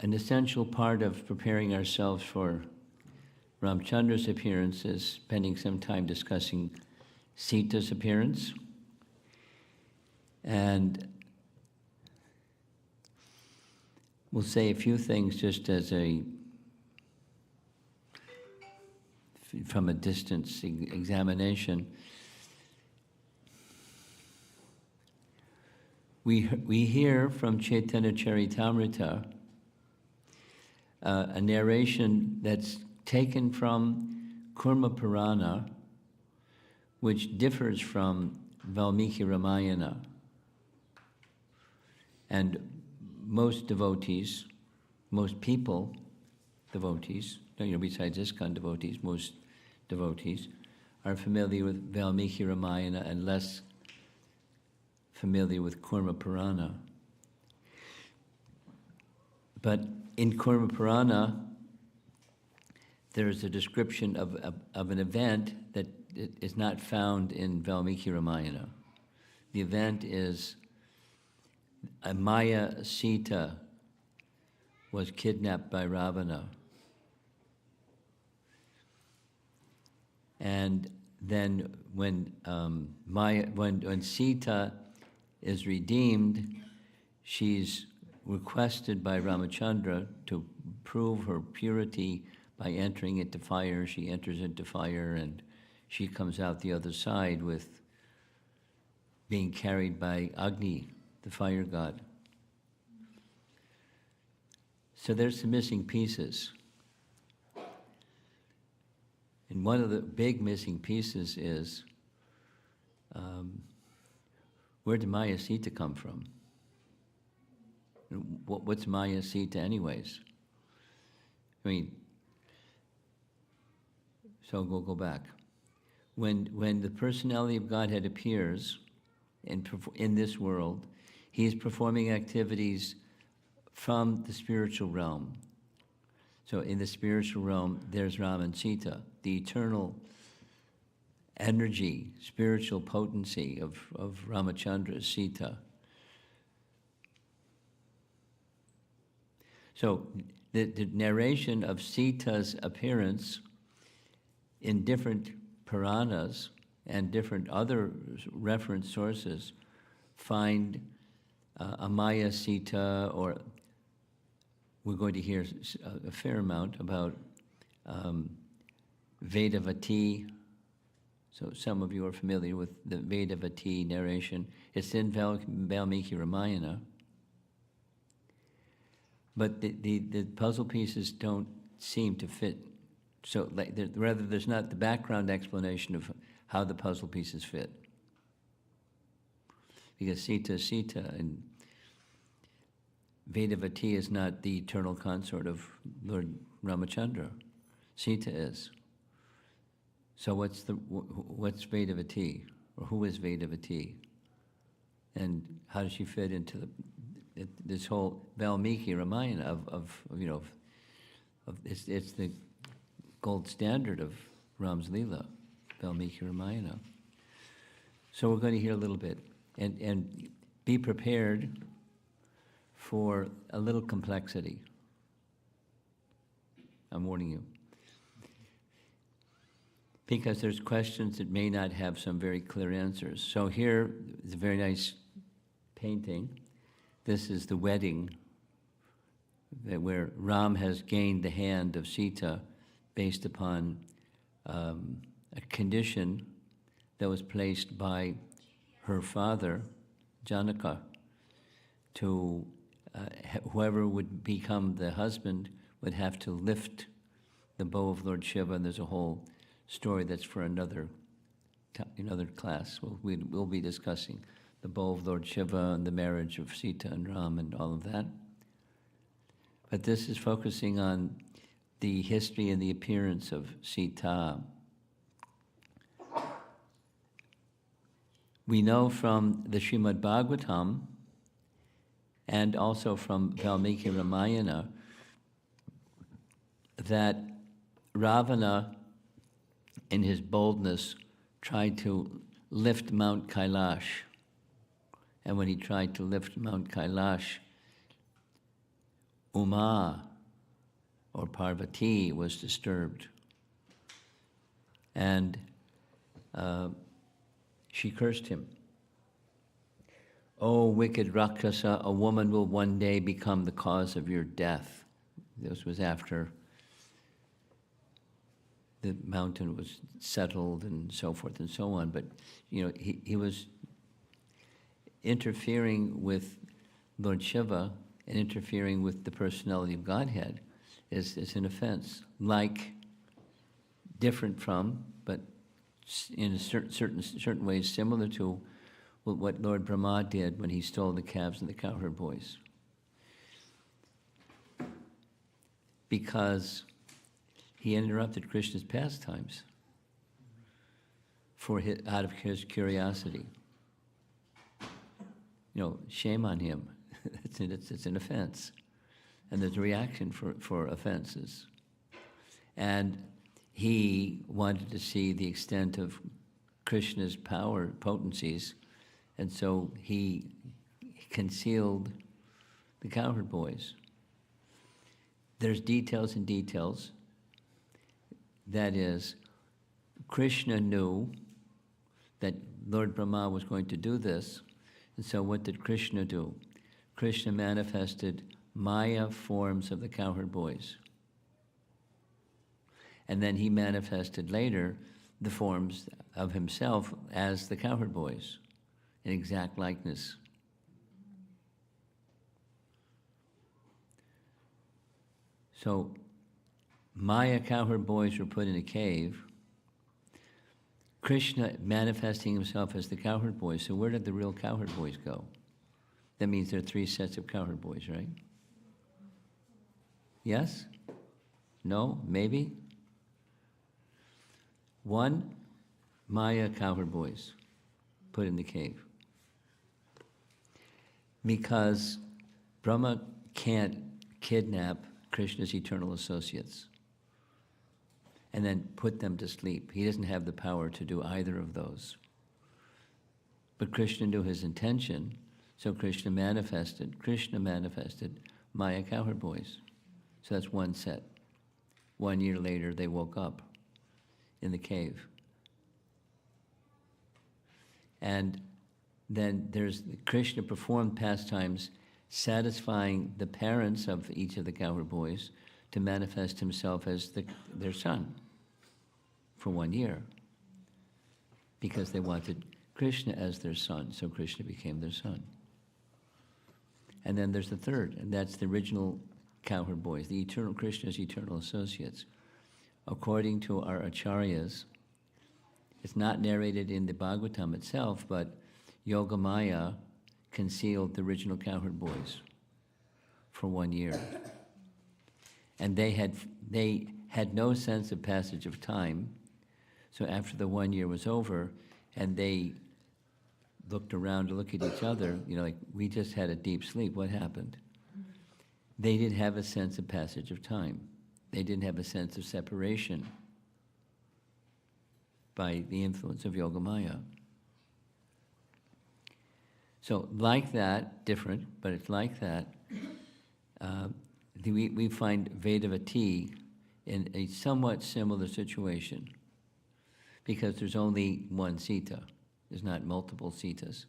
an essential part of preparing ourselves for Ramchandra's appearance is spending some time discussing Sita's appearance. And we'll say a few things just as from a distance examination. We hear from Chaitanya Charitamrita a narration that's taken from Kurma Purana, which differs from Valmiki Ramayana. And most devotees, most people, devotees, besides ISKCON devotees, most devotees are familiar with Valmiki Ramayana and less familiar with Kurma Purana. But in Kurma Purana, there is a description of an event that is not found in Valmiki Ramayana. The event is Maya Sita was kidnapped by Ravana. And then when Sita is redeemed, she's requested by Ramachandra to prove her purity by entering into fire. She enters into fire and she comes out the other side with being carried by Agni, the fire god. So there's some missing pieces. And one of the big missing pieces is, where did Maya Sita come from? What's Maya Sita anyways? I mean, so we'll go back. When the personality of Godhead appears in this world, he is performing activities from the spiritual realm. So in the spiritual realm, there's Ram and Sita, the eternal energy, spiritual potency of Ramachandra, Sita. So the narration of Sita's appearance in different Puranas and different other reference sources find a Maya Sita, or we're going to hear a fair amount about Vedavati. So some of you are familiar with the Vedavati narration. It's in Valmiki Ramayana. But the puzzle pieces don't seem to fit. So rather, there's not the background explanation of how the puzzle pieces fit. Because Sita is Sita, and Vedavati is not the eternal consort of Lord Ramachandra. Sita is. So what's Vedavati, or who is Vedavati, and how does she fit into this whole Valmiki Ramayana it's the gold standard of Ram's Leela, Valmiki Ramayana. So we're going to hear a little bit, and be prepared for a little complexity. I'm warning you. Because there's questions that may not have some very clear answers. So here is a very nice painting. This is the wedding where Ram has gained the hand of Sita based upon a condition that was placed by her father, Janaka, to whoever would become the husband would have to lift the bow of Lord Shiva, and there's a whole story that's for another class. We'll be discussing the bow of Lord Shiva and the marriage of Sita and Ram and all of that. But this is focusing on the history and the appearance of Sita. We know from the Srimad Bhagavatam and also from Valmiki Ramayana that Ravana, in his boldness, tried to lift Mount Kailash. And when he tried to lift Mount Kailash, Uma, or Parvati, was disturbed. And she cursed him. "O wicked Rakshasa, a woman will one day become the cause of your death." This was after the mountain was settled and so forth and so on. But, he was interfering with Lord Shiva and interfering with the personality of Godhead is an offense. Different from, but in certain ways similar to what Lord Brahma did when he stole the calves and the cowherd boys. Because he interrupted Krishna's pastimes out of his curiosity. Shame on him. It's an offense. And there's a reaction for offenses. And he wanted to see the extent of Krishna's power, potencies, and so he concealed the cowherd boys. There's details and details. That is, Krishna knew that Lord Brahma was going to do this, and so what did Krishna do? Krishna manifested Maya forms of the cowherd boys. And then he manifested later the forms of himself as the cowherd boys, in exact likeness. So Maya cowherd boys were put in a cave. Krishna manifesting himself as the cowherd boys. So where did the real cowherd boys go? That means there are 3 sets of cowherd boys, right? Yes? No? Maybe? 1, Maya cowherd boys put in the cave. Because Brahma can't kidnap Krishna's eternal associates and then put them to sleep. He doesn't have the power to do either of those. But Krishna knew his intention, so Krishna manifested Maya cowherd boys. So that's 1 set. 1 year later, they woke up in the cave. And then Krishna performed pastimes satisfying the parents of each of the cowherd boys to manifest himself as their son for 1 year, because they wanted Krishna as their son, so Krishna became their son. And then there's the third, and that's the original cowherd boys, the eternal Krishna's eternal associates. According to our acharyas, it's not narrated in the Bhagavatam itself, but Yogamaya concealed the original cowherd boys for 1 year. And they had no sense of passage of time, so after the 1 year was over, and they looked around to look at each other, like, we just had a deep sleep, what happened? They didn't have a sense of passage of time. They didn't have a sense of separation by the influence of Yogamaya. So like that, different, but it's like that, we find Vedavati in a somewhat similar situation, because there's only 1 Sita. There's not multiple Sitas.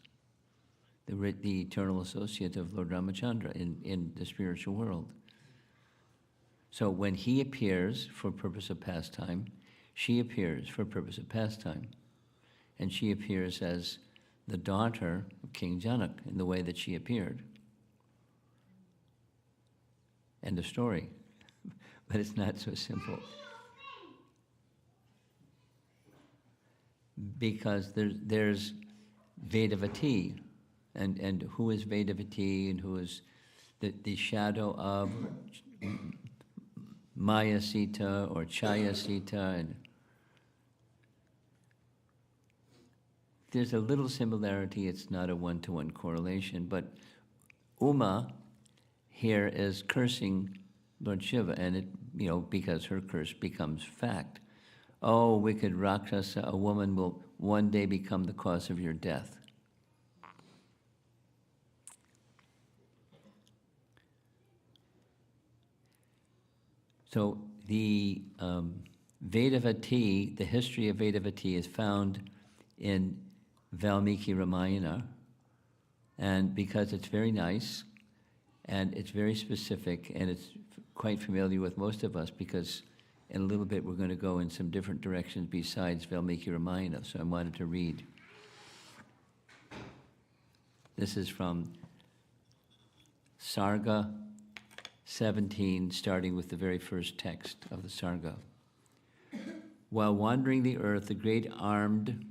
The eternal associate of Lord Ramachandra in the spiritual world. So when he appears for purpose of pastime, she appears for purpose of pastime. And she appears as the daughter of King Janak in the way that she appeared. End of story. But it's not so simple. Because there's Vedavati, and who is Vedavati, and who is the shadow of Maya Sita or Chaya Sita, and there's a little similarity. It's not a one-to-one correlation, but Uma here is cursing Lord Shiva, and it, because her curse becomes fact. Oh, wicked Rakshasa, a woman will one day become the cause of your death. So the Vedavati, the history of Vedavati is found in Valmiki Ramayana, and because it's very nice, and it's very specific, and it's quite familiar with most of us, because in a little bit we're going to go in some different directions besides Valmiki Ramayana, so I wanted to read. This is from Sarga 17, starting with the very first text of the Sarga. While wandering the earth, the great armed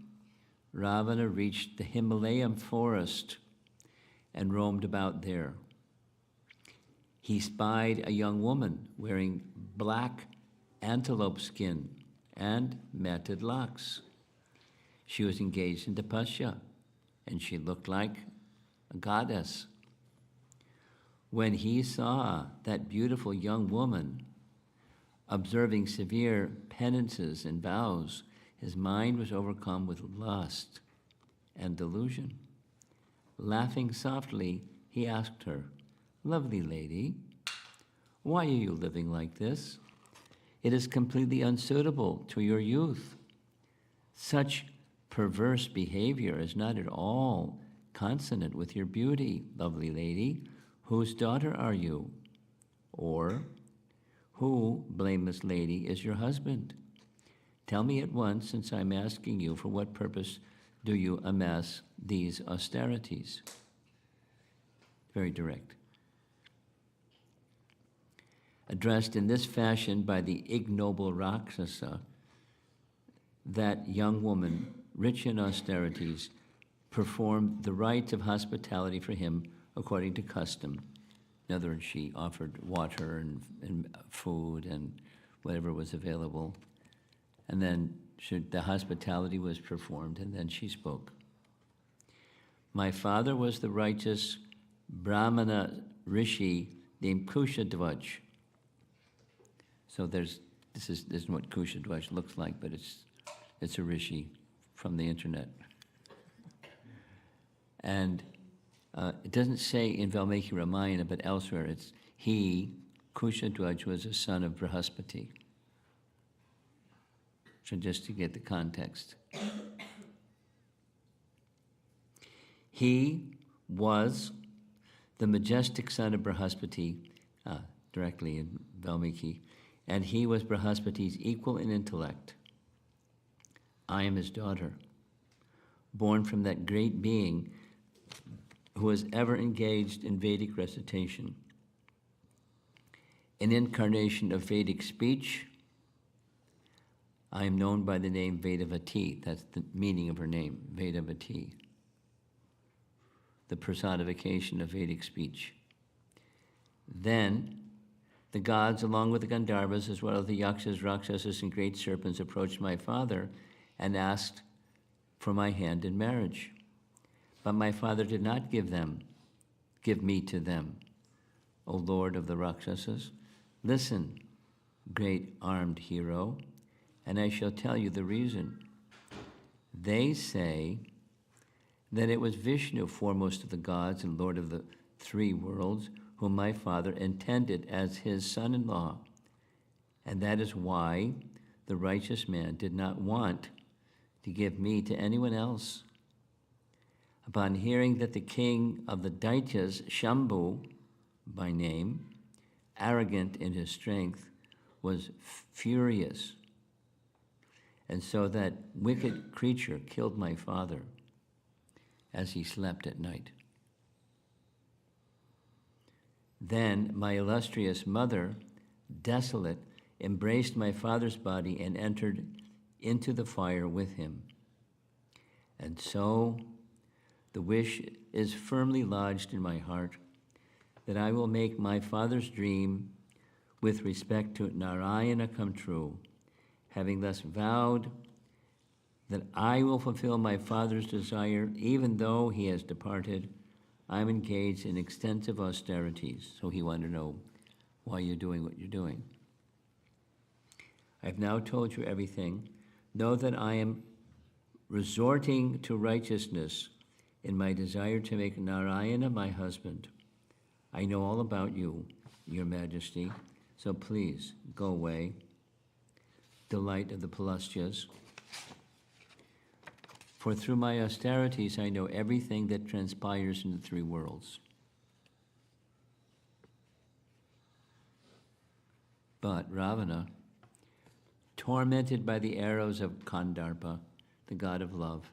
Ravana reached the Himalayan forest and roamed about there. He spied a young woman wearing black antelope skin and matted locks. She was engaged in tapasya, and she looked like a goddess. When he saw that beautiful young woman observing severe penances and vows, his mind was overcome with lust and delusion. Laughing softly, he asked her, "Lovely lady, why are you living like this? It is completely unsuitable to your youth. Such perverse behavior is not at all consonant with your beauty, lovely lady. Whose daughter are you? Or, who, blameless lady, is your husband? Tell me at once, since I'm asking you, for what purpose do you amass these austerities?" Very direct. Addressed in this fashion by the ignoble Rakshasa, that young woman, rich in austerities, performed the rites of hospitality for him according to custom. In other words, she offered water and food and whatever was available. And then the hospitality was performed, and then she spoke. My father was the righteous Brahmana rishi named Kushadhwaj. So this is what Kushadhwaj looks like, but it's a rishi from the internet. And it doesn't say in Valmiki Ramayana, but elsewhere it's Kushadhwaj was a son of Brihaspati. So just to get the context. He was the majestic son of Brihaspati, directly in Valmiki, and he was Brihaspati's equal in intellect. I am his daughter, born from that great being who was ever engaged in Vedic recitation, an incarnation of Vedic speech. I am known by the name Vedavati. That's the meaning of her name, Vedavati, the personification of Vedic speech. Then the gods, along with the Gandharvas, as well as the Yakshas, Rakshasas, and great serpents, approached my father and asked for my hand in marriage. But my father did not give me to them. O Lord of the Rakshasas, listen, great armed hero, and I shall tell you the reason. They say that it was Vishnu, foremost of the gods and Lord of the three worlds, whom my father intended as his son-in-law, and that is why the righteous man did not want to give me to anyone else. Upon hearing that the king of the Daityas, Shambhu by name, arrogant in his strength, was furious, and so that wicked creature killed my father as he slept at night. Then my illustrious mother, desolate, embraced my father's body and entered into the fire with him. And so the wish is firmly lodged in my heart that I will make my father's dream with respect to Narayana come true, having thus vowed that I will fulfill my father's desire even though he has departed. I'm engaged in extensive austerities. So he wanted to know why you're doing what you're doing. I've now told you everything. Know that I am resorting to righteousness in my desire to make Narayana my husband. I know all about you, your majesty, So please, go away, delight of the Palustyas. For through my austerities I know everything that transpires in the three worlds. But Ravana, tormented by the arrows of Kandarpa, the god of love,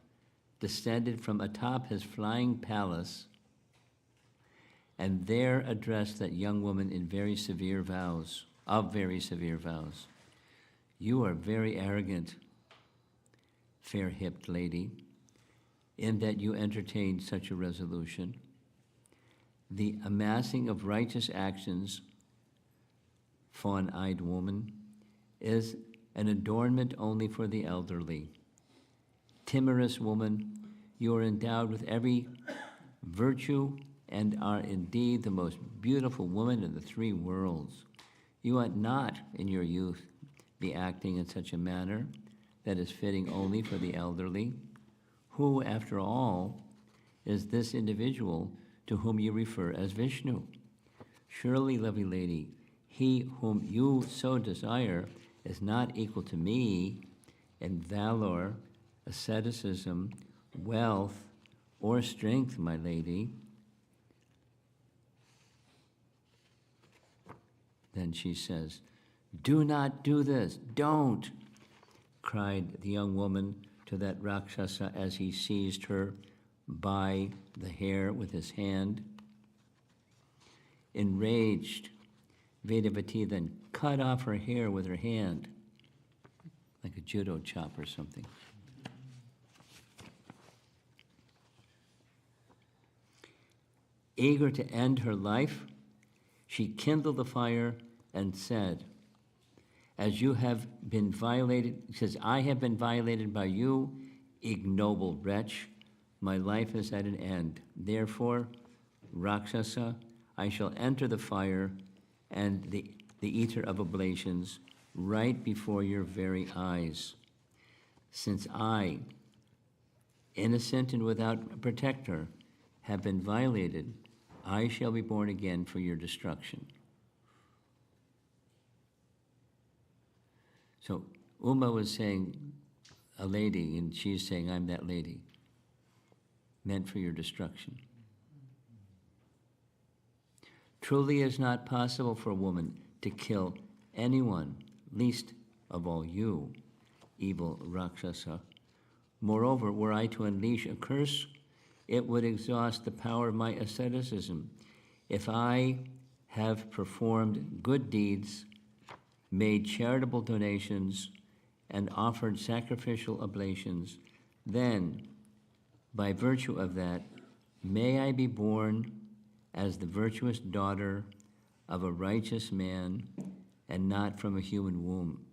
descended from atop his flying palace and there addressed that young woman in very severe vows. You are very arrogant, fair-hipped lady, in that you entertain such a resolution. The amassing of righteous actions, fawn-eyed woman, is an adornment only for the elderly. Timorous woman, you are endowed with every virtue and are indeed the most beautiful woman in the three worlds. You ought not, in your youth, be acting in such a manner that is fitting only for the elderly. Who, after all, is this individual to whom you refer as Vishnu? Surely, lovely lady, he whom you so desire is not equal to me in valor, asceticism, wealth, or strength, my lady. Then she says, do not do this, don't, cried the young woman to that Rakshasa as he seized her by the hair with his hand. Enraged, Vedavati then cut off her hair with her hand, like a judo chop or something. Eager to end her life, she kindled the fire and said, as you have been violated, says, I have been violated by you, ignoble wretch. My life is at an end. Therefore, Rakshasa, I shall enter the fire and the eater of oblations right before your very eyes. Since I, innocent and without protector, have been violated, I shall be born again for your destruction. So Uma was saying a lady, and she's saying, I'm that lady, meant for your destruction. Truly it is not possible for a woman to kill anyone, least of all you, evil Rakshasa. Moreover, were I to unleash a curse, it would exhaust the power of my asceticism. If I have performed good deeds, made charitable donations, and offered sacrificial oblations, then, by virtue of that, may I be born as the virtuous daughter of a righteous man and not from a human womb.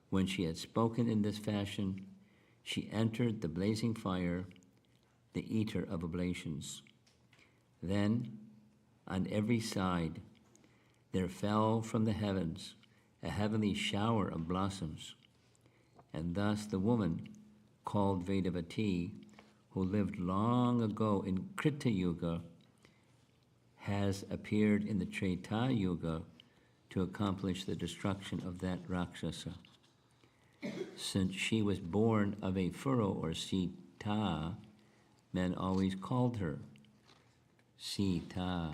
When she had spoken in this fashion, she entered the blazing fire, the eater of oblations. Then, on every side, there fell from the heavens a heavenly shower of blossoms, and thus the woman called Vedavati, who lived long ago in Krita Yuga, has appeared in the Treta Yuga to accomplish the destruction of that Rakshasa. Since she was born of a furrow or Sita, men always called her Sita.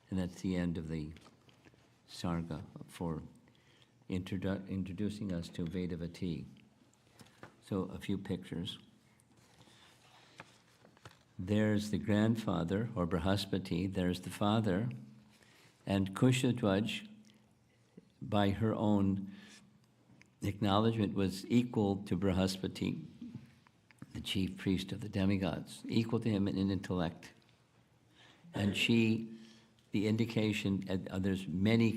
And that's the end of the sarga for introducing us to Vedavati. So a few pictures. There's the grandfather, or Brahaspati, there's the father, and Kushadwaj, by her own acknowledgement, was equal to Brahaspati, the chief priest of the demigods, equal to him in intellect. And she, the indication, there's many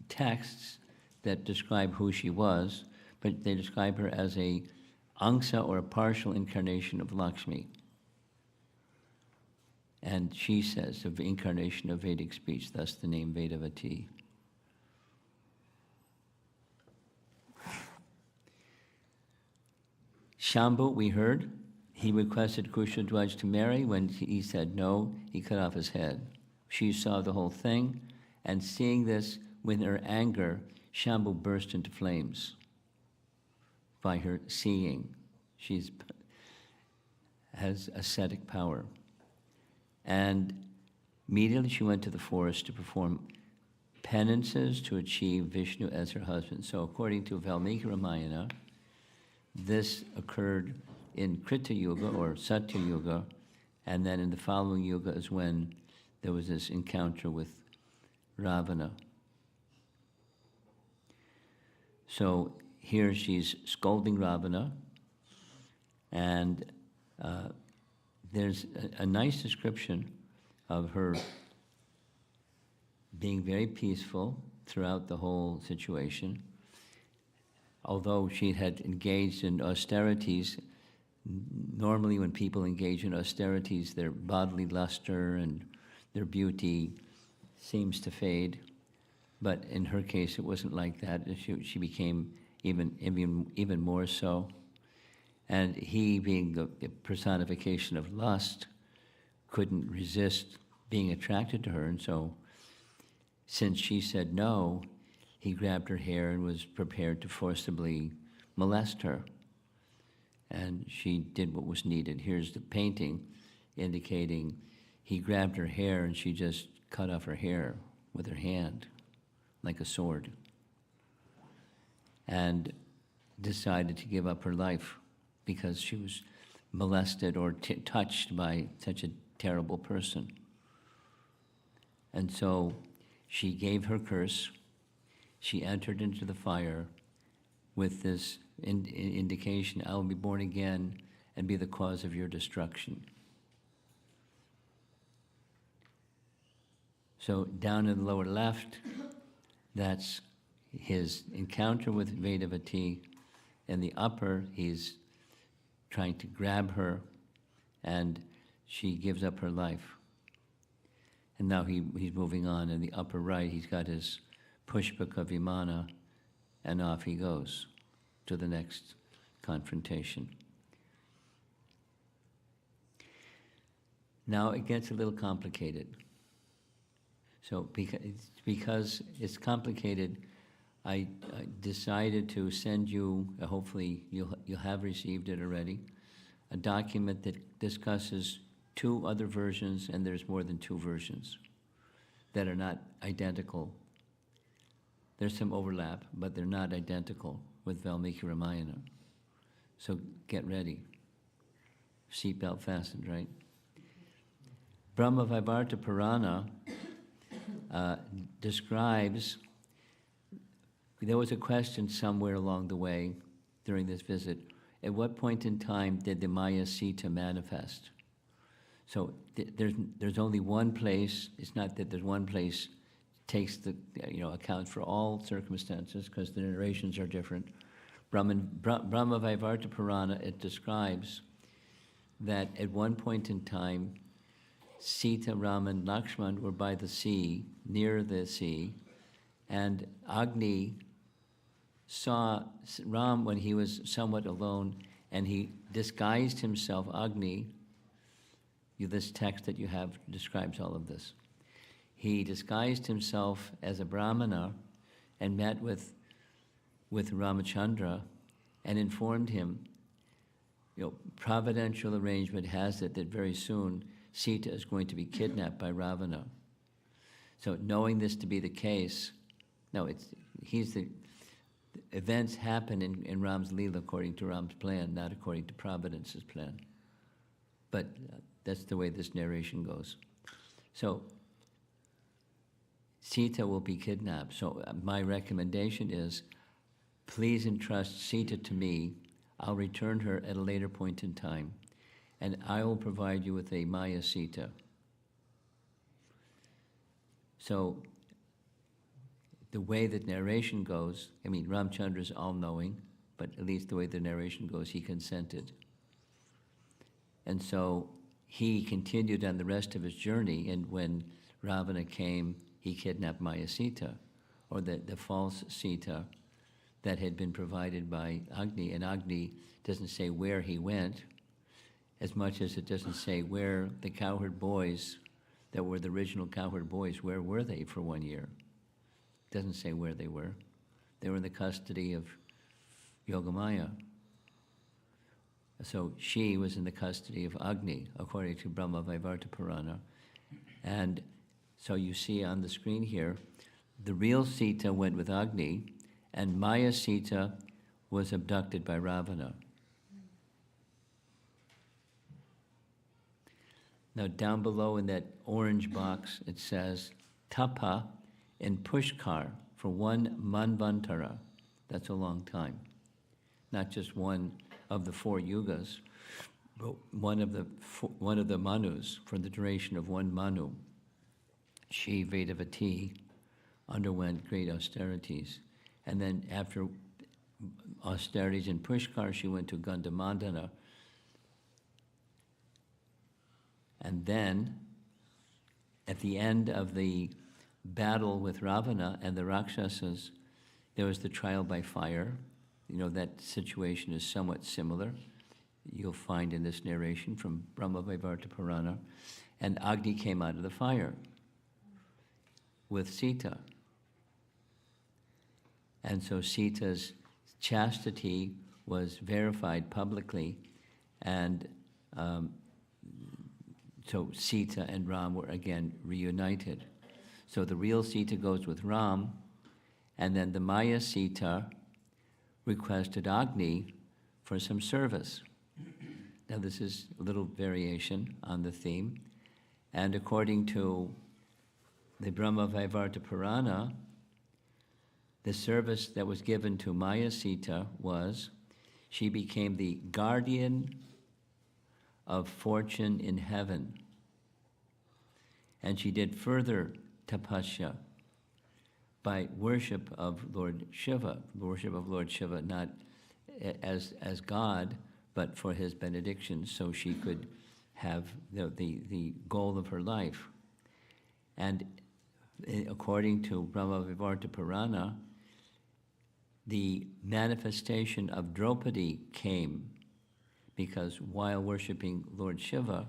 texts that describe who she was, but they describe her as a angsa, or a partial incarnation of Lakshmi. And she says, of the incarnation of Vedic speech, thus the name Vedavati. Shambhu, we heard, he requested Kushtadhwaj to marry. When he said no, he cut off his head. She saw the whole thing, and seeing this, with her anger, Shambhu burst into flames by her seeing. She has ascetic power. And immediately she went to the forest to perform penances to achieve Vishnu as her husband. So according to Valmiki Ramayana, this occurred in Krita Yuga or Satya Yuga, and then in the following Yuga is when there was this encounter with Ravana. So here she's scolding Ravana, and there's a nice description of her being very peaceful throughout the whole situation. Although she had engaged in austerities, normally when people engage in austerities, their bodily luster and their beauty seems to fade. But in her case, it wasn't like that. She became even more so. And he, being the personification of lust, couldn't resist being attracted to her. And so, since she said no, he grabbed her hair and was prepared to forcibly molest her. And she did what was needed. Here's the painting indicating he grabbed her hair and she just cut off her hair with her hand, like a sword, and decided to give up her life because she was molested or touched by such a terrible person. And so she gave her curse. She entered into the fire with this indication, I will be born again and be the cause of your destruction. So down in the lower left, that's his encounter with Vedavati. In the upper, he's trying to grab her, and she gives up her life. And now he's moving on. In the upper right, he's got his Pushpaka Vimana, and off he goes to the next confrontation. Now it gets a little complicated. So because it's complicated, I decided to send you, hopefully you'll have received it already, a document that discusses two other versions, and there's more than two versions that are not identical. There's some overlap, but they're not identical with Valmiki Ramayana. So get ready. Seatbelt fastened, right? Brahma Vaivarta Purana describes, there was a question somewhere along the way during this visit, at what point in time did the Maya Sita manifest? So there's only one place. It's not that there's one place takes the account for all circumstances, because the narrations are different. Brahma Vaivarta Purana, it describes that at one point in time, Sita, Ram, and Lakshman were by the sea, near the sea, and Agni saw Ram when he was somewhat alone, and he disguised himself, Agni. This text that you have describes all of this. He disguised himself as a Brahmana and met with Ramachandra and informed him, providential arrangement has it that very soon Sita is going to be kidnapped by Ravana. So knowing this to be the case, events happen in Ram's Leela according to Ram's plan, not according to Providence's plan. But that's the way this narration goes. So Sita will be kidnapped. So my recommendation is, please entrust Sita to me. I'll return her at a later point in time, and I will provide you with a Maya Sita. So the way that narration goes, Ramchandra is all-knowing, but at least the way the narration goes, he consented. And so he continued on the rest of his journey, and when Ravana came, he kidnapped Maya Sita, or the false Sita that had been provided by Agni, and Agni doesn't say where he went, as much as it doesn't say where the cowherd boys that were the original cowherd boys, where were they for 1 year? It doesn't say where they were. They were in the custody of Yogamaya. So she was in the custody of Agni, according to Brahma Vaivarta Purana. And so you see on the screen here, the real Sita went with Agni, and Maya Sita was abducted by Ravana. Now down below in that orange box, it says, Tapa in Pushkar for 1 Manvantara. That's a long time. Not just one of the 4 yugas, but one of the manus for the duration of 1 manu. She, Vedavati, underwent great austerities. And then after austerities in Pushkar, she went to Gandhamandana. And then, at the end of the battle with Ravana and the Rakshasas, there was the trial by fire. You know, that situation is somewhat similar. You'll find in this narration from Brahma Vaivarta Purana. And Agni came out of the fire with Sita. And so Sita's chastity was verified publicly, and so Sita and Ram were again reunited. So the real Sita goes with Ram, and then the Maya Sita requested Agni for some service. Now this is a little variation on the theme, and according to the Brahma Vaivarta Purana, the service that was given to Maya Sita was she became the guardian of fortune in heaven. And she did further tapasya by worship of Lord Shiva, not as God, but for his benediction, so she could have the goal of her life. And according to Brahma Vaivarta Purana, the manifestation of Draupadi came because while worshiping Lord Shiva,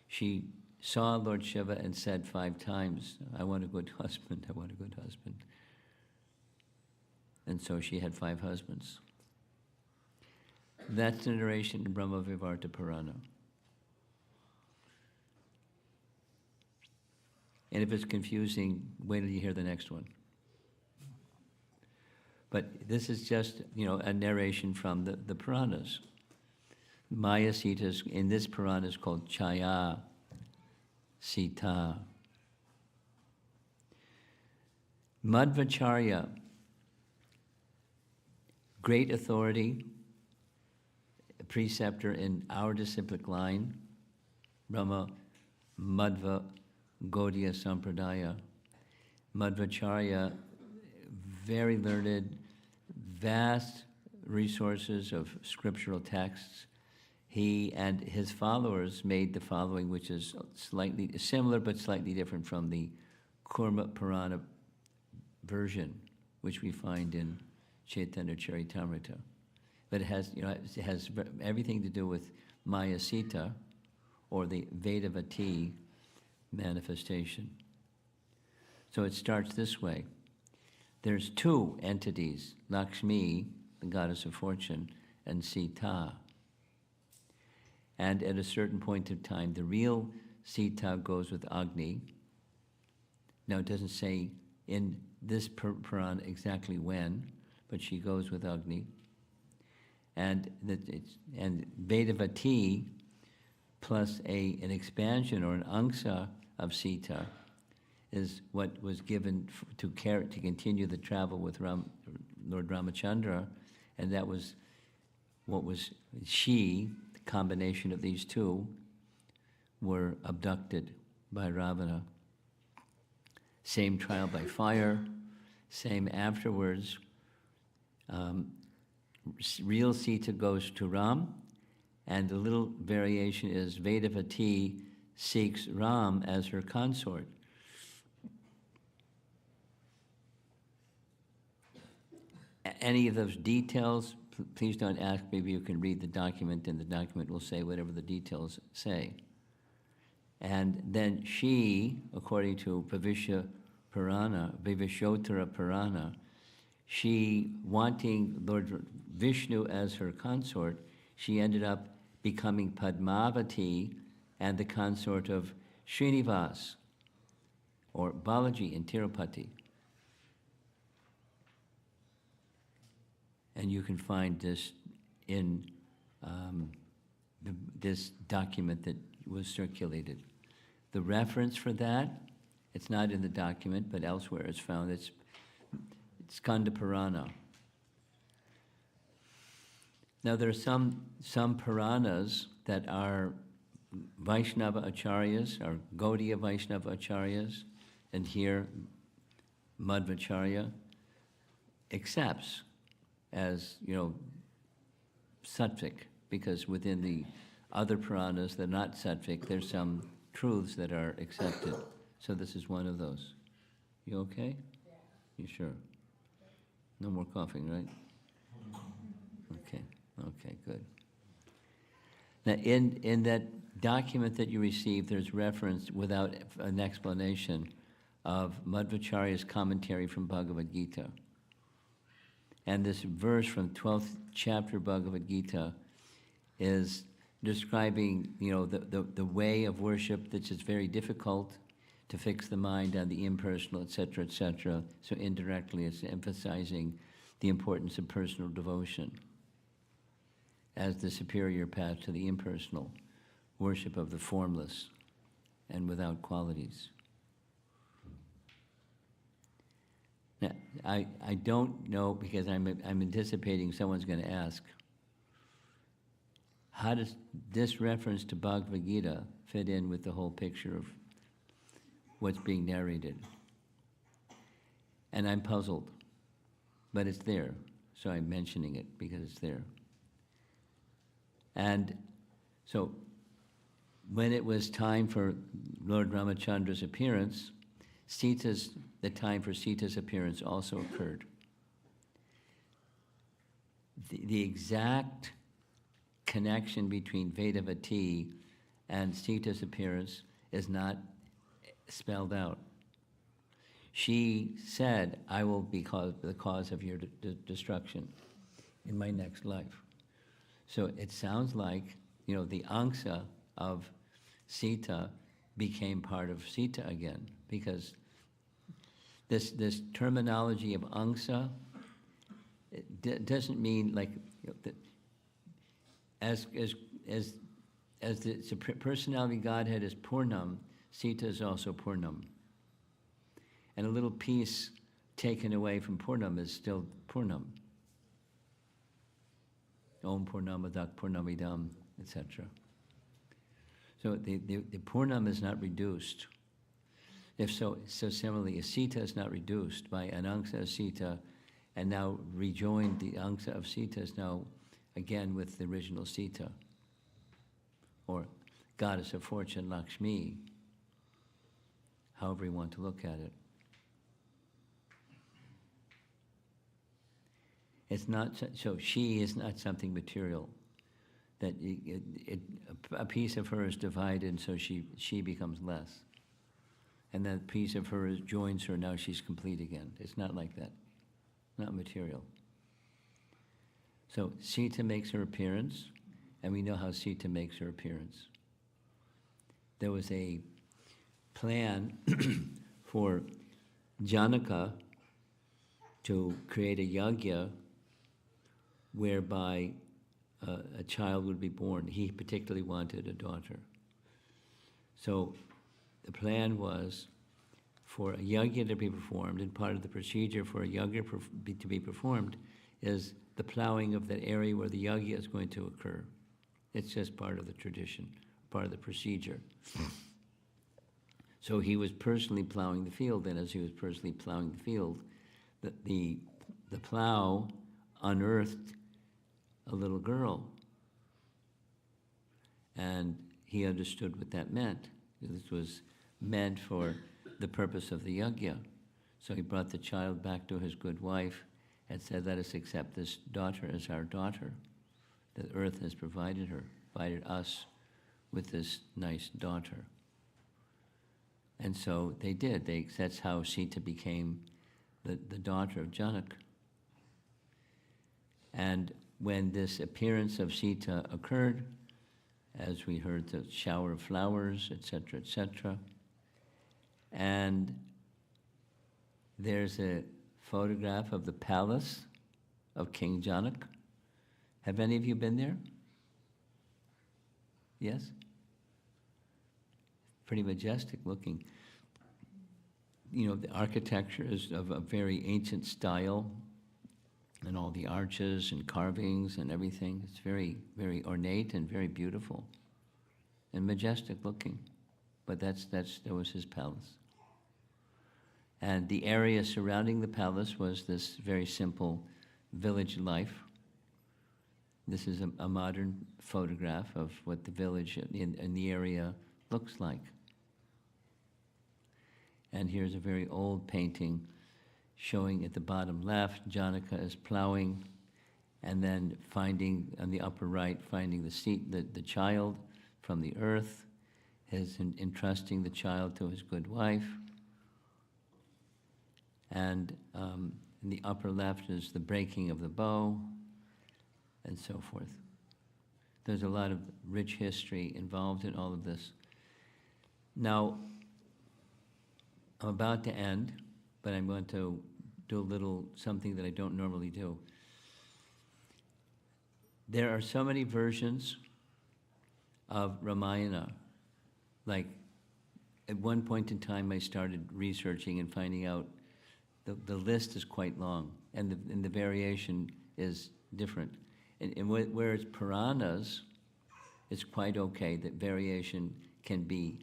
she saw Lord Shiva and said 5 times, I want a good husband, I want a good husband. And so she had 5 husbands. That's the narration in Brahma Vaivarta Purana. And if it's confusing, wait till you hear the next one. But this is just, a narration from the Puranas. Maya Sita in this Purana is called Chaya Sita. Madhvacharya, great authority, a preceptor in our disciplic line, Brahma Madhva Gaudiya Sampradaya. Madhvacharya, very learned, vast resources of scriptural texts. He and his followers made the following, which is slightly similar but slightly different from the Kurma Purana version, which we find in Chaitanya Charitamrita. But it has everything to do with Maya Sita, or the Vedavati manifestation. So it starts this way. There's 2 entities, Lakshmi, the goddess of fortune, and Sita. And at a certain point of time, the real Sita goes with Agni. Now it doesn't say in this Purana exactly when, but she goes with Agni. And Vedavati plus an expansion or an angsa of Sita is what was given to continue the travel with Lord Ramachandra, and that was what was she. The combination of these 2 were abducted by Ravana. Same trial by fire, same afterwards. Real Sita goes to Ram, and the little variation is Vedavati seeks Ram as her consort. Any of those details, please don't ask, maybe you can read the document, and the document will say whatever the details say. And then she, according to Vivishotara Purana, she, wanting Lord Vishnu as her consort, she ended up becoming Padmavati and the consort of Srinivas, or Balaji in Tirupati. And you can find this in this document that was circulated. The reference for that, it's not in the document, but elsewhere it's found. It's Skanda Purana. Now there are some Puranas that are Vaishnava Acharyas, or Gaudiya Vaishnava Acharyas, and here Madhvacharya accepts as, sattvic, because within the other Puranas that are not sattvic, there's some truths that are accepted. So this is one of those. You okay? Yeah. You sure? No more coughing, right? Okay, good. Now, in that document that you received, there's reference, without an explanation, of Madhvacharya's commentary from Bhagavad Gita. And this verse from 12th chapter Bhagavad Gita is describing, the way of worship that's just very difficult to fix the mind on the impersonal, etc., etc. So indirectly, it's emphasizing the importance of personal devotion as the superior path to the impersonal worship of the formless and without qualities. Now, I don't know, because I'm anticipating someone's going to ask, how does this reference to Bhagavad Gita fit in with the whole picture of what's being narrated? And I'm puzzled, but it's there, so I'm mentioning it because it's there. And so when it was time for Lord Ramachandra's appearance, the time for Sita's appearance also occurred. The exact connection between Vedavati and Sita's appearance is not spelled out. She said, I will be the cause of your destruction in my next life. So it sounds like, the angsa of Sita became part of Sita again, because this terminology of angsa, it doesn't mean like, as the personality Godhead is Purnam, Sita is also Purnam. And a little piece taken away from Purnam is still Purnam. Om Purnamadak Purnamidam, etc. So the Purnam is not reduced. If so similarly, a Sita is not reduced by an angsa of Sita, and now rejoined, the angsa of Sita is now again with the original Sita, or goddess of fortune Lakshmi, however you want to look at it. It's not, so she is not something material, that a piece of her is divided, and so she becomes less. And that piece of her joins her, now she's complete again. It's not like that, not material. So Sita makes her appearance, and we know how Sita makes her appearance. There was a plan for Janaka to create a yajna whereby a child would be born. He particularly wanted a daughter. So the plan was for a yajna to be performed, and part of the procedure for a yajna to be performed is the plowing of that area where the yajna is going to occur. It's just part of the tradition, part of the procedure. So he was personally plowing the field, and as he was personally plowing the field, the plow unearthed a little girl. And he understood what that meant. This was meant for the purpose of the yajna. So he brought the child back to his good wife, had said, let us accept this daughter as our daughter. The earth has provided us with this nice daughter. And so they did. That's how Sita became the daughter of Janak. And when this appearance of Sita occurred, as we heard, the shower of flowers, etc., etc., and there's a photograph of the palace of King Janak. Have any of you been there? Yes? Pretty majestic looking. You know, the architecture is of a very ancient style, and all the arches and carvings and everything. It's very, very ornate and very beautiful and majestic looking. But that was his palace. And the area surrounding the palace was this very simple village life. This is a modern photograph of what the village in the area looks like. And here's a very old painting showing at the bottom left, Janaka is plowing, and then finding, on the upper right, finding the child from the earth, entrusting the child to his good wife. And in the upper left is the breaking of the bow, and so forth. There's a lot of rich history involved in all of this. Now, I'm about to end, but I'm going to do a little something that I don't normally do. There are so many versions of Ramayana. Like, at one point in time, I started researching and finding out the list is quite long, and the variation is different. And whereas Puranas, it's quite okay that variation can be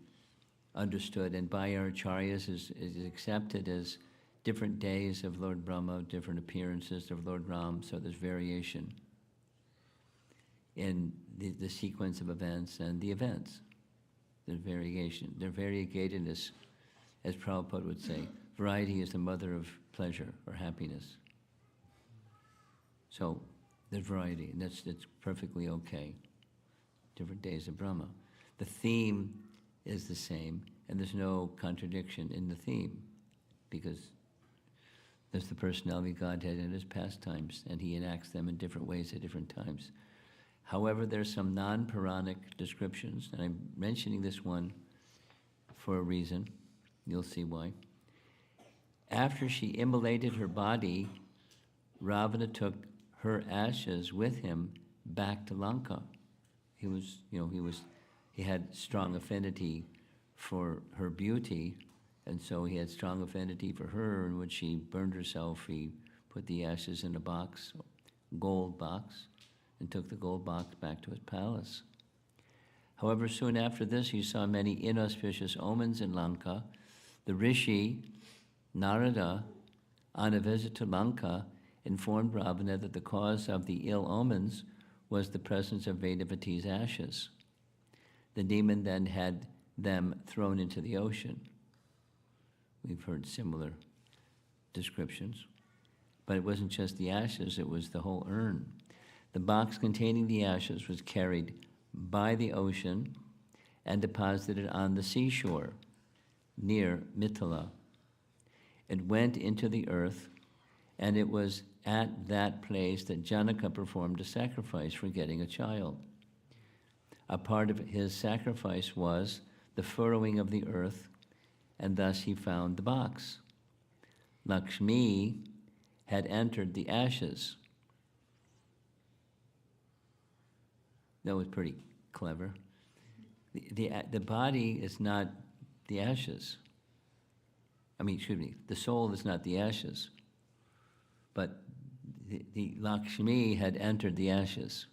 understood, and by our acharyas is accepted as different days of Lord Brahma, different appearances of Lord Ram, so there's variation in the sequence of events and the events. There's variation. There's variegatedness, as Prabhupada would say. Variety is the mother of pleasure or happiness. So there's variety, and that's perfectly okay. Different days of Brahma. The theme is the same, and there's no contradiction in the theme, because there's the personality of Godhead and his pastimes, and he enacts them in different ways at different times. However, there's some non-Puranic descriptions, and I'm mentioning this one for a reason. You'll see why. After she immolated her body, Ravana took her ashes with him back to Lanka. He had strong affinity for her beauty, and so he had strong affinity for her, and when she burned herself, he put the ashes in a box, gold box, and took the gold box back to his palace. However, soon after this, he saw many inauspicious omens in Lanka. The rishi, Narada, on a visit to Lanka, informed Ravana that the cause of the ill omens was the presence of Vedavati's ashes. The demon then had them thrown into the ocean. We've heard similar descriptions. But it wasn't just the ashes, it was the whole urn. The box containing the ashes was carried by the ocean and deposited on the seashore near Mithila. It went into the earth, and it was at that place that Janaka performed a sacrifice for getting a child. A part of his sacrifice was the furrowing of the earth, and thus he found the box. Lakshmi had entered the ashes. That was pretty clever. The body is not the ashes. The soul is not the ashes. But the Lakshmi had entered the ashes.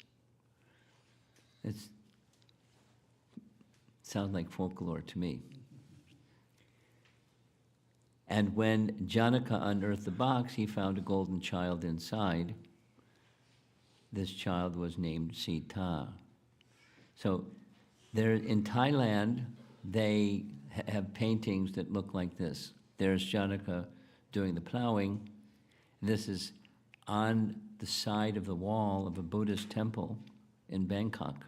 It sounds like folklore to me. And when Janaka unearthed the box, he found a golden child inside. This child was named Sita. So there in Thailand, they have paintings that look like this. There's Janaka doing the plowing. This is on the side of the wall of a Buddhist temple in Bangkok.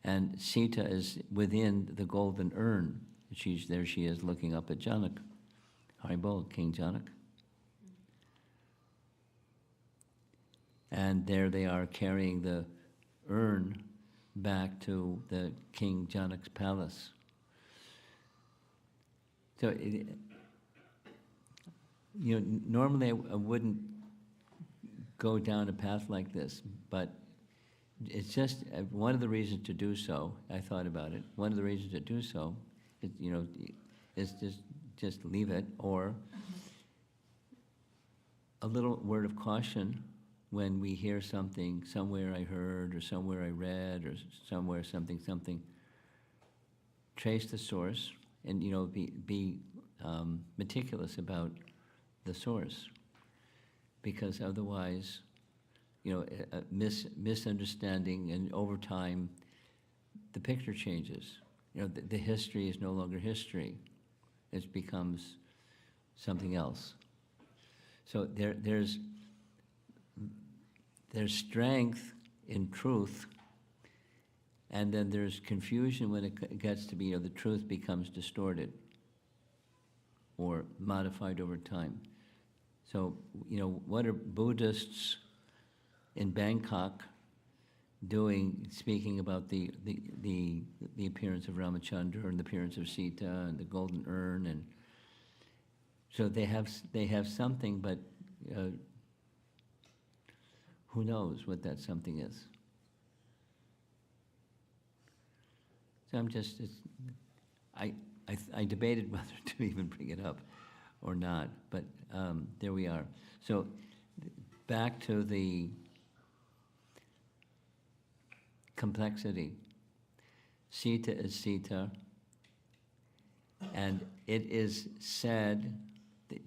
And Sita is within the golden urn. There she is looking up at Janak. Haribol, King Janak. And there they are carrying the urn back to the King Janak's palace. So, normally I wouldn't go down a path like this, but it's just one of the reasons to do so. I thought about it. One of the reasons to do so, is just leave it, or a little word of caution when we hear something, somewhere I heard, or somewhere I read, or somewhere something. Trace the source, and be meticulous about the source, because otherwise, misunderstanding, and over time, the picture changes. The history is no longer history; it becomes something else. So there's strength in truth, and then there's confusion when it gets to be, the truth becomes distorted or modified over time. So, what are Buddhists in Bangkok doing, speaking about the appearance of Ramachandra and the appearance of Sita and the golden urn, and so they have something, but who knows what that something is? So I debated whether to even bring it up or not, but there we are. So back to the complexity. Sita is Sita, and it is said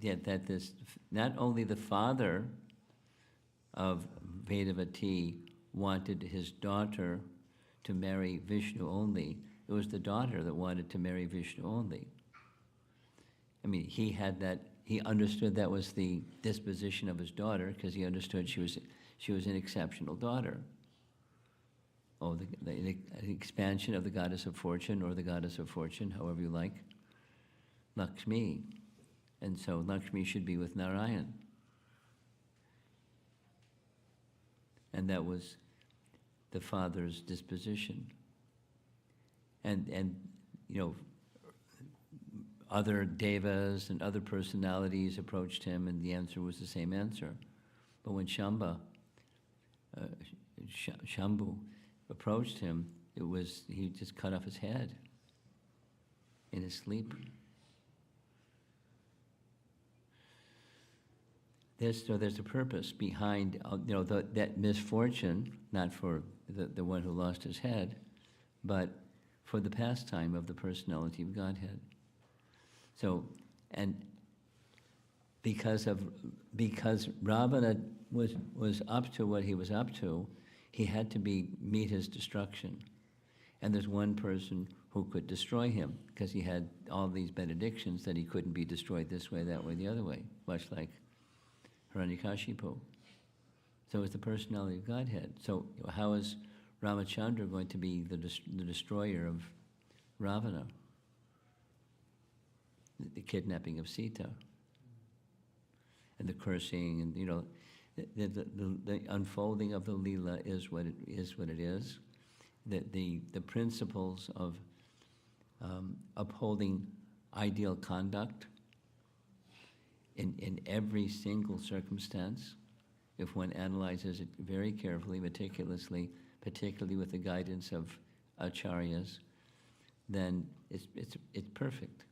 that this, not only the father of Vedavati wanted his daughter to marry Vishnu only, it was the daughter that wanted to marry Vishnu only. I mean, he understood that was the disposition of his daughter, because he understood she was an exceptional daughter. Oh, the expansion of the goddess of fortune, or the goddess of fortune, however you like, Lakshmi. And so Lakshmi should be with Narayan. And that was the father's disposition. And other devas and other personalities approached him, and the answer was the same answer. But when Shambhu approached him, he just cut off his head in his sleep. There's a purpose behind that misfortune, not for the one who lost his head, but for the pastime of the personality of Godhead. So, and because Ravana was up to what he was up to, he had to meet his destruction. And there's one person who could destroy him, because he had all these benedictions that he couldn't be destroyed this way, that way, the other way, much like Hiranyakashipu. So it's the personality of Godhead. So how is Ramachandra going to be the destroyer of Ravana? The kidnapping of Sita, and the cursing, and the unfolding of the Leela is what it is. The principles of upholding ideal conduct in every single circumstance, if one analyzes it very carefully, meticulously, particularly with the guidance of acharyas, then it's perfect.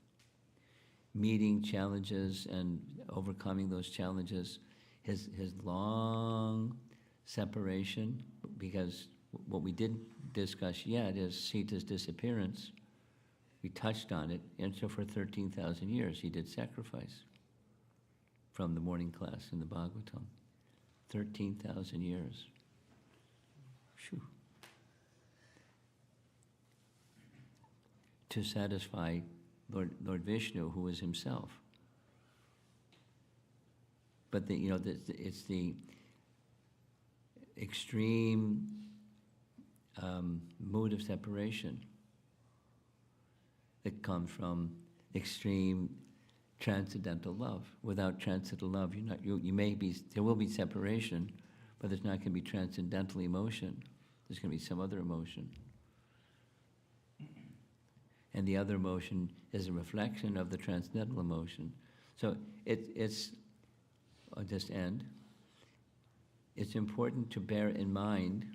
Meeting challenges and overcoming those challenges, his long separation, because what we didn't discuss yet is Sita's disappearance. We touched on it, and so for 13,000 years he did sacrifice from the morning class in the Bhagavatam. 13,000 years. Shoo. To satisfy Lord Vishnu, who was himself. But it's the extreme mood of separation that comes from extreme transcendental love. Without transcendental love, there will be separation, but there's not going to be transcendental emotion. There's going to be some other emotion. And the other emotion is a reflection of the transcendental emotion. So I'll just end. It's important to bear in mind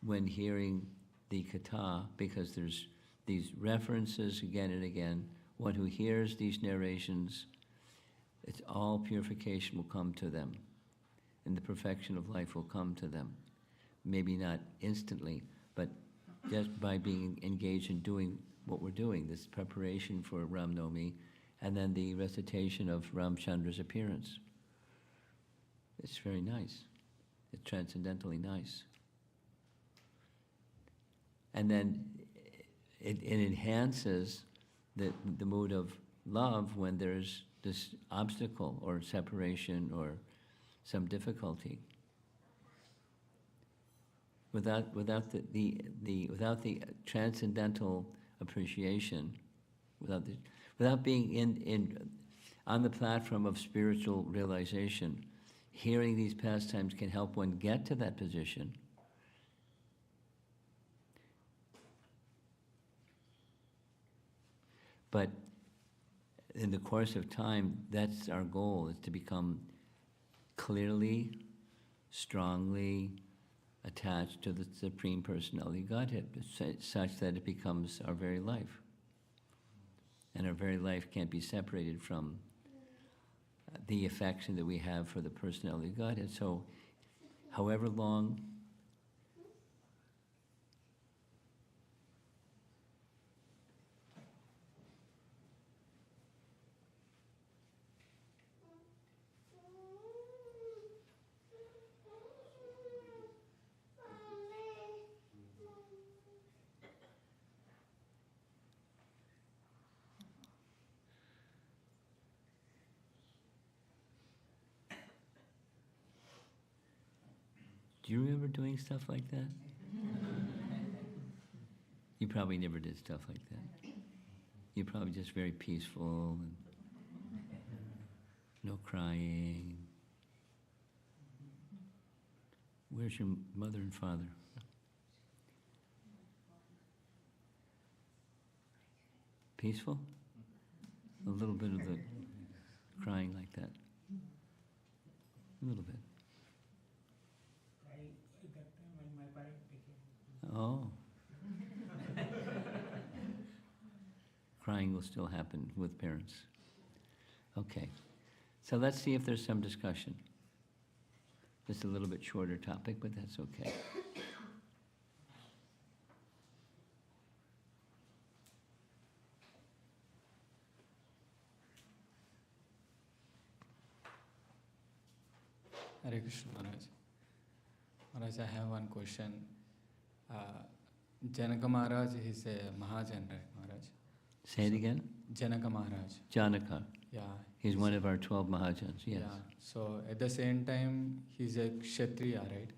when hearing the katha, because there's these references again and again. One who hears these narrations, it's all purification will come to them, and the perfection of life will come to them. Maybe not instantly, but just by being engaged in doing what we're doing, this preparation for Ram Navami, and then the recitation of Ramchandra's appearance. It's very nice. It's transcendentally nice. And then it enhances the mood of love when there's this obstacle or separation or some difficulty. Without the transcendental appreciation, without being on the platform of spiritual realization, hearing these pastimes can help one get to that position. But in the course of time, that's our goal, is to become clearly, strongly attached to the Supreme Personality Godhead, such that it becomes our very life. And our very life can't be separated from the affection that we have for the Personality of Godhead. So, however long do you remember doing stuff like that? You probably never did stuff like that. You're probably just very peaceful, and no crying. Where's your mother and father? Peaceful? A little bit of the crying like that. A little bit. Oh. Crying will still happen with parents. Okay. So let's see if there's some discussion. Just a little bit shorter topic, but that's okay. Hare Krishna, Maharaj. Maharaj, I have one question. Janaka Maharaj is a Mahajan, right, Maharaj? Say it again? Janaka Maharaj. Janaka. Yeah. He's one of our 12 Mahajans, yes. Yeah. So at the same time, he's a Kshatriya, right?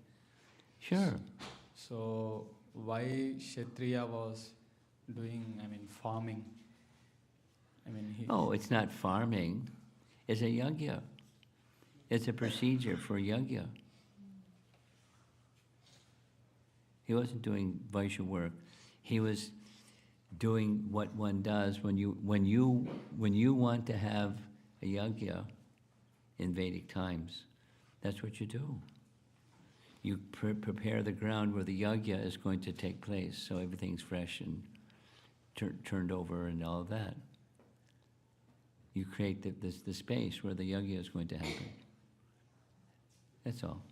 Sure. So why Kshatriya was doing, farming? Oh, it's not farming. It's a yajna. It's a procedure for yajna. He wasn't doing Vaishya work. He was doing what one does when you want to have a yajna in Vedic times. That's what you do. You prepare the ground where the yajna is going to take place, so everything's fresh and turned over and all of that. You create the space where the yajna is going to happen. That's all.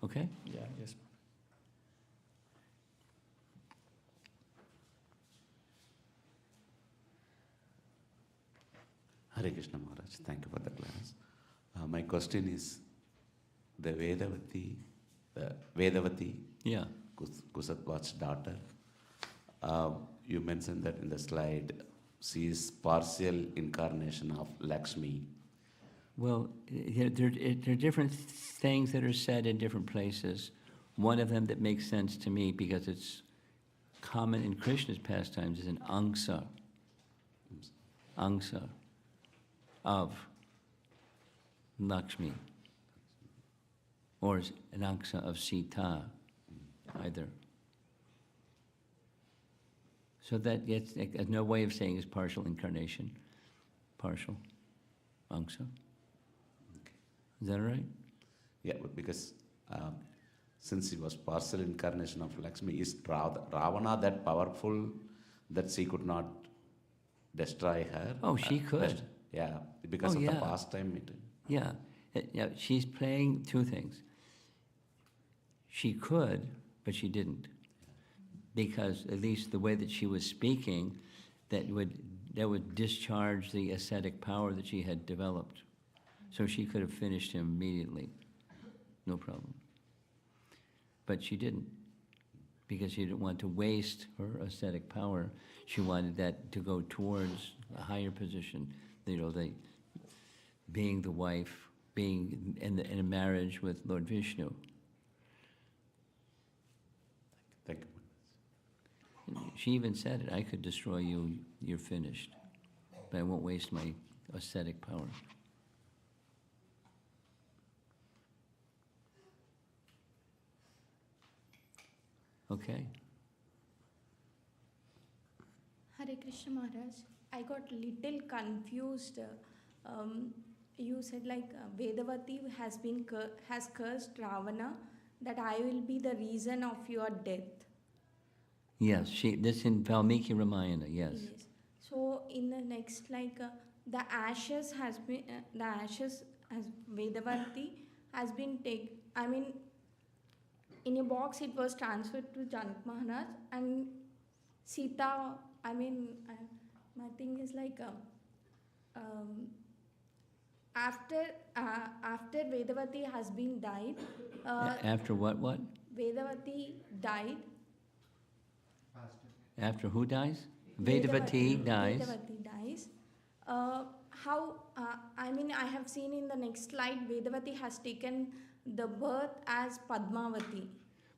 Okay? Yeah, yes. Hare Krishna Maharaj, thank you for the class. My question is, the Vedavati, Yeah. Kusatwat's daughter, you mentioned that in the slide, she is partial incarnation of Lakshmi. Well, there are different things that are said in different places. One of them that makes sense to me because it's common in Krishna's pastimes is an angsa of Lakshmi, or an angsa of Sita, either. So that gets no way of saying is partial incarnation, partial angsa. Is that all right? Yeah, but because since he was partial incarnation of Lakshmi, is Ravana that powerful that she could not destroy her? Oh, she could. Yeah, because Oh, of yeah. the pastime. Yeah. She's playing two things. She could, but she didn't. Because at least the way that she was speaking, that would discharge the ascetic power that she had developed. So she could have finished him immediately. No problem. But she didn't. Because she didn't want to waste her ascetic power. She wanted that to go towards a higher position. Being the wife, being in a marriage with Lord Vishnu. Thank you. She even said it, I could destroy you, you're finished. But I won't waste my ascetic power. Okay. Hare Krishna Maharaj, I got little confused. You said like Vedavati has cursed Ravana that I will be the reason of your death. Yes, this in Valmiki Ramayana, yes. Yes. So in the next, the ashes as Vedavati has been taken. I mean, in a box it was transferred to Janak Maharaj, and Sita. I mean, my thing is after Vedavati has been died. After what? Vedavati died. After who dies? Vedavati dies. Vedavati dies. How? I mean, I have seen in the next slide, Vedavati has taken the birth as Padmavati.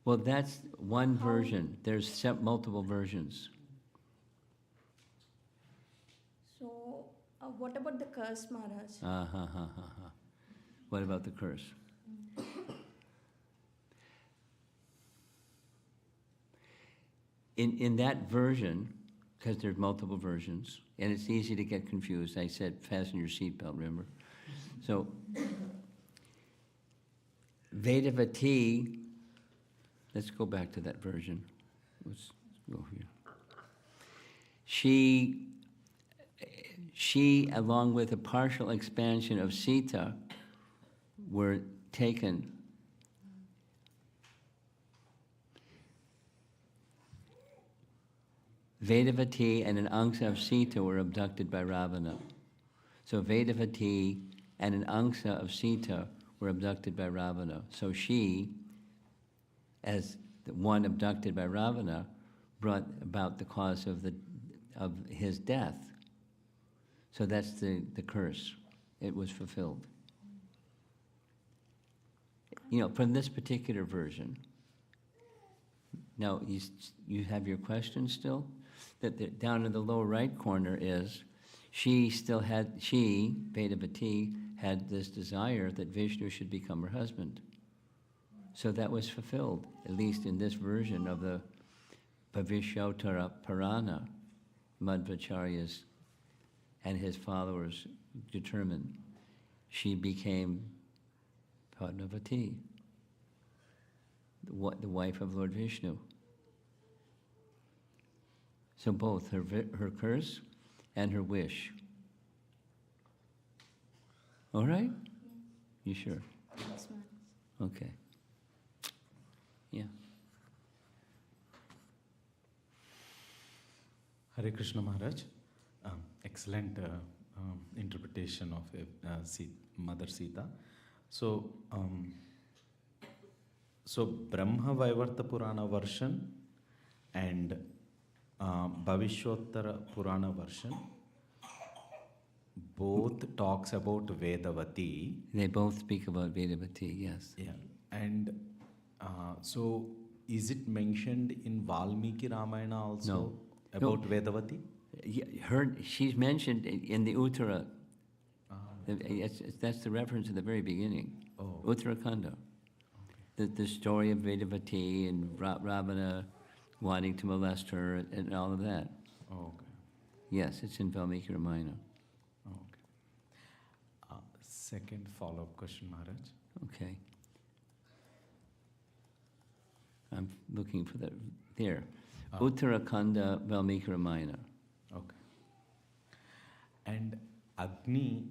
Well, that's one version. There's multiple versions. So, what about the curse, Maharaj? What about the curse? In that version, because there's multiple versions, and it's easy to get confused. I said, fasten your seatbelt, remember? So, Vedavati, let's go back to that version. Let's go here. She, along with a partial expansion of Sita, were taken. Vedavati and an angsa of Sita were abducted by Ravana. So Vedavati and an angsa of Sita were abducted by Ravana. So she, as the one abducted by Ravana, brought about the cause of his death. So that's the curse. It was fulfilled. From this particular version. Now, you have your question still? That down in the lower right corner is, Vedavati, had this desire that Vishnu should become her husband. So that was fulfilled, at least in this version of the Bhavishyotara Purana. Madhvacharya's and his followers determined. She became Padmavati, the wife of Lord Vishnu. So both her curse and her wish. All right? You sure? Yes, Maharaj. Okay. Yeah. Hare Krishna Maharaj. Excellent interpretation of Mother Sita. So Brahma Vaivarta Purana version and Bhavishottara Purana version, both talks about Vedavati. They both speak about Vedavati, yes. Yeah. And so is it mentioned in Valmiki Ramayana also No. about No. Vedavati? She's mentioned in the Uttara. That's the reference at the very beginning. Oh. Uttarakhanda. The story of Vedavati and Ravana wanting to molest her and all of that. Oh, okay. Yes, it's in Valmiki Ramayana. Oh, okay. Second follow-up question, Maharaj. Okay. I'm looking for that. There. Uttarakhanda Valmiki Ramayana. Okay. And Agni.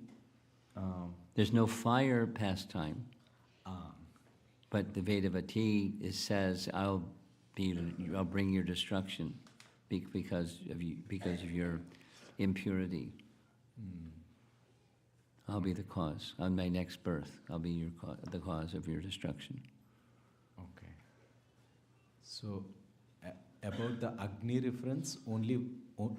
There's no fire pastime, but the Vedavati says, "I'll bring your destruction because of your impurity. I'll be the cause. On my next birth, I'll be the cause of your destruction." Okay. So about the Agni reference,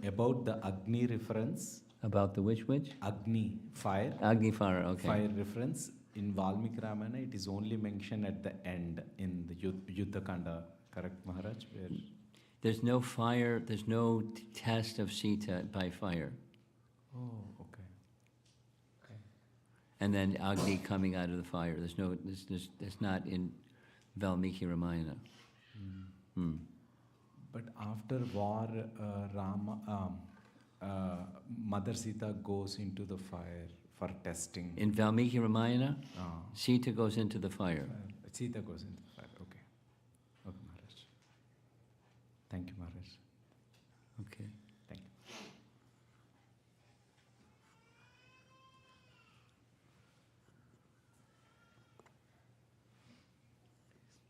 about the Agni reference. About the which? Agni, fire. Agni fire, okay. Fire reference. In Valmiki Ramayana, it is only mentioned at the end in the Yuddha Kanda, correct, Maharaj? Where There's no fire, there's no test of Sita by fire. Oh, okay. Okay. And then Agni coming out of the fire. There's not in Valmiki Ramayana. But after war, Mother Sita goes into the fire for testing. In Valmiki Ramayana, Sita goes into the fire. Sita goes into the fire, okay. Okay, Maharaj. Thank you, Maharaj. Okay. Thank you.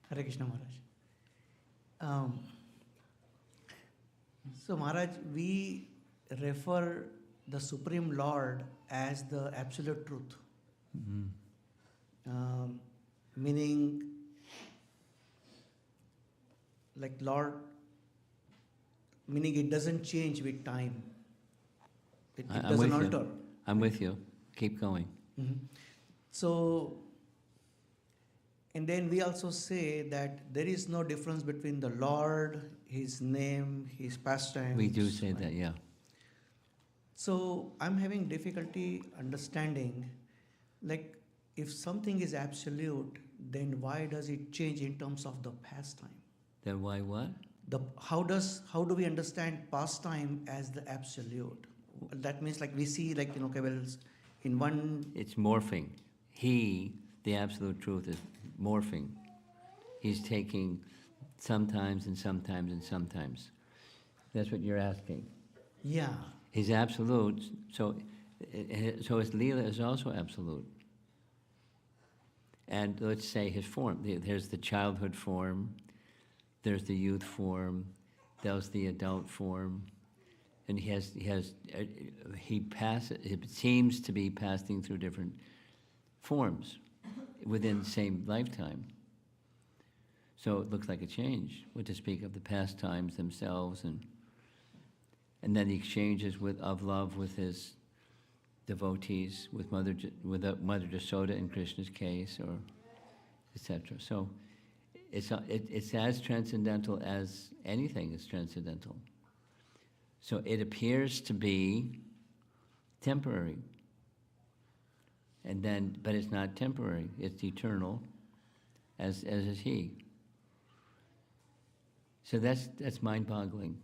Hare Krishna Maharaj. So Maharaj, we refer the Supreme Lord as the Absolute Truth. Meaning, like Lord, meaning it doesn't change with time. It I'm doesn't with you. alter. I'm with you. Keep going. So, and then we also say that there is no difference between the Lord, His name, His pastimes. We do say that, yeah. So I'm having difficulty understanding, like, if something is absolute, then why does it change in terms of the pastime? Then why what? How do we understand pastime as the absolute? That means, like, we see, like, okay, well, in one. It's morphing. He, the absolute truth, is morphing. He's taking sometimes and sometimes and sometimes. That's what you're asking. Yeah. He's absolute, so his Leela is also absolute. And let's say his form. There's the childhood form, there's the youth form, there's the adult form, and he seems to be passing through different forms within the same lifetime. So it looks like a change, what to speak of the pastimes themselves, and then the exchanges of love with his devotees, with Mother Jasoda in Krishna's case, or etc. So it's as transcendental as anything is transcendental. So it appears to be temporary, but it's not temporary. It's eternal, as is he. So that's mind-boggling.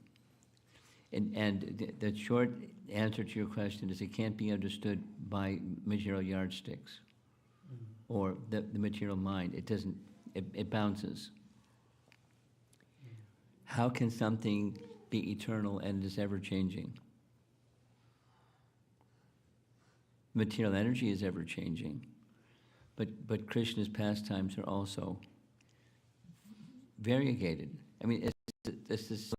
And the short answer to your question is it can't be understood by material yardsticks or the material mind. It doesn't, it bounces. How can something be eternal and is ever changing? Material energy is ever changing, but Krishna's pastimes are also variegated. I mean, this is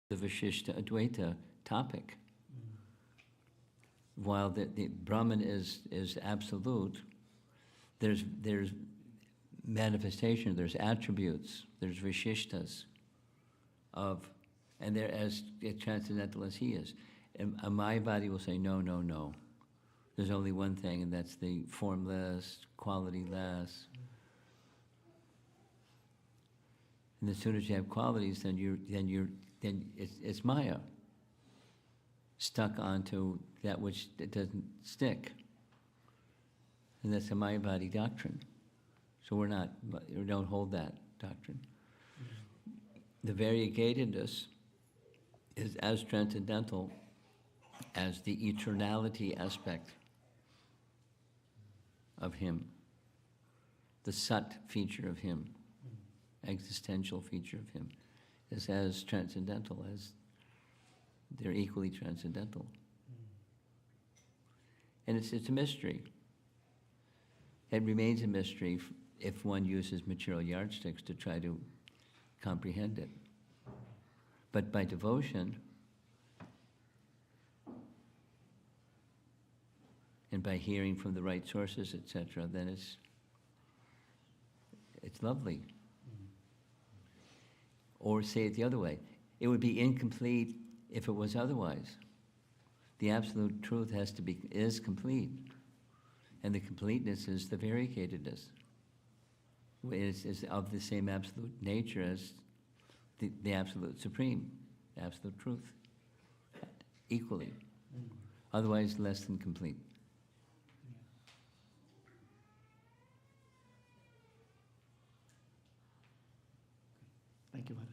the Vishishta Advaita topic. While the Brahman is absolute, there's manifestation, there's attributes, there's Vishishtas and they're as transcendental as he is. And a Maya body will say, no, no, no. There's only one thing, and that's the formless, quality-less. And as soon as you have qualities, then it's Maya, stuck onto that which it doesn't stick. And that's a Maya body doctrine. So we don't hold that doctrine. The variegatedness is as transcendental as the eternality aspect of him, the sat feature of him, existential feature of him, is as transcendental as they're equally transcendental. And it's a mystery. It remains a mystery if one uses material yardsticks to try to comprehend it. But by devotion and by hearing from the right sources, etc., then it's lovely. Or say it the other way, it would be incomplete if it was otherwise. The absolute truth is complete, and the completeness is the variegatedness. It's of the same absolute nature as the absolute supreme, the absolute truth, equally. Otherwise, less than complete. Thank you, Maharaj.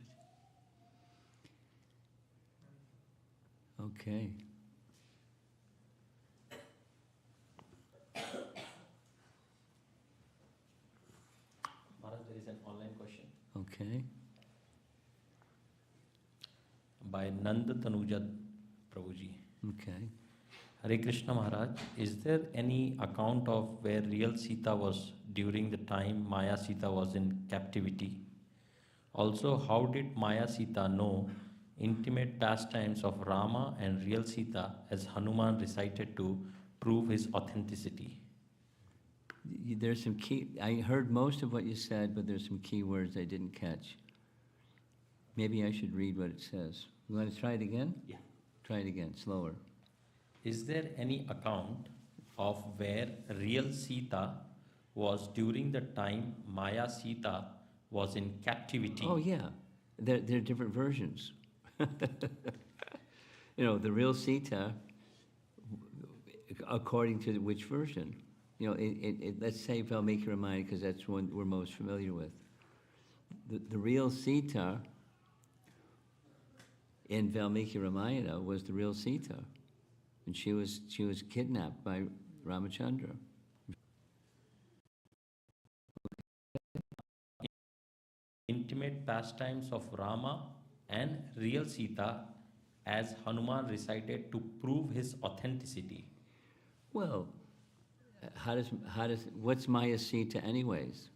Okay. Maharaj, there is an online question Okay. by Nand Tanuja Prabhuji. Okay. Hare Krishna Maharaj, is there any account of where real Sita was during the time Maya Sita was in captivity? Also, how did Maya Sita know intimate pastimes of Rama and real Sita as Hanuman recited to prove his authenticity? There's some key, I heard most of what you said, but there's some key words I didn't catch. Maybe I should read what it says. You want to try it again? Yeah. Try it again, slower. Is there any account of where real Sita was during the time Maya Sita was in captivity? Oh, yeah. There are different versions. The real Sita, according to which version? Let's say Valmiki Ramayana, because that's one we're most familiar with. The real Sita in Valmiki Ramayana was the real Sita. And she was kidnapped by Ramachandra. Intimate pastimes of Rama and real Sita as Hanuman recited to prove his authenticity. Well, what's Maya Sita anyways?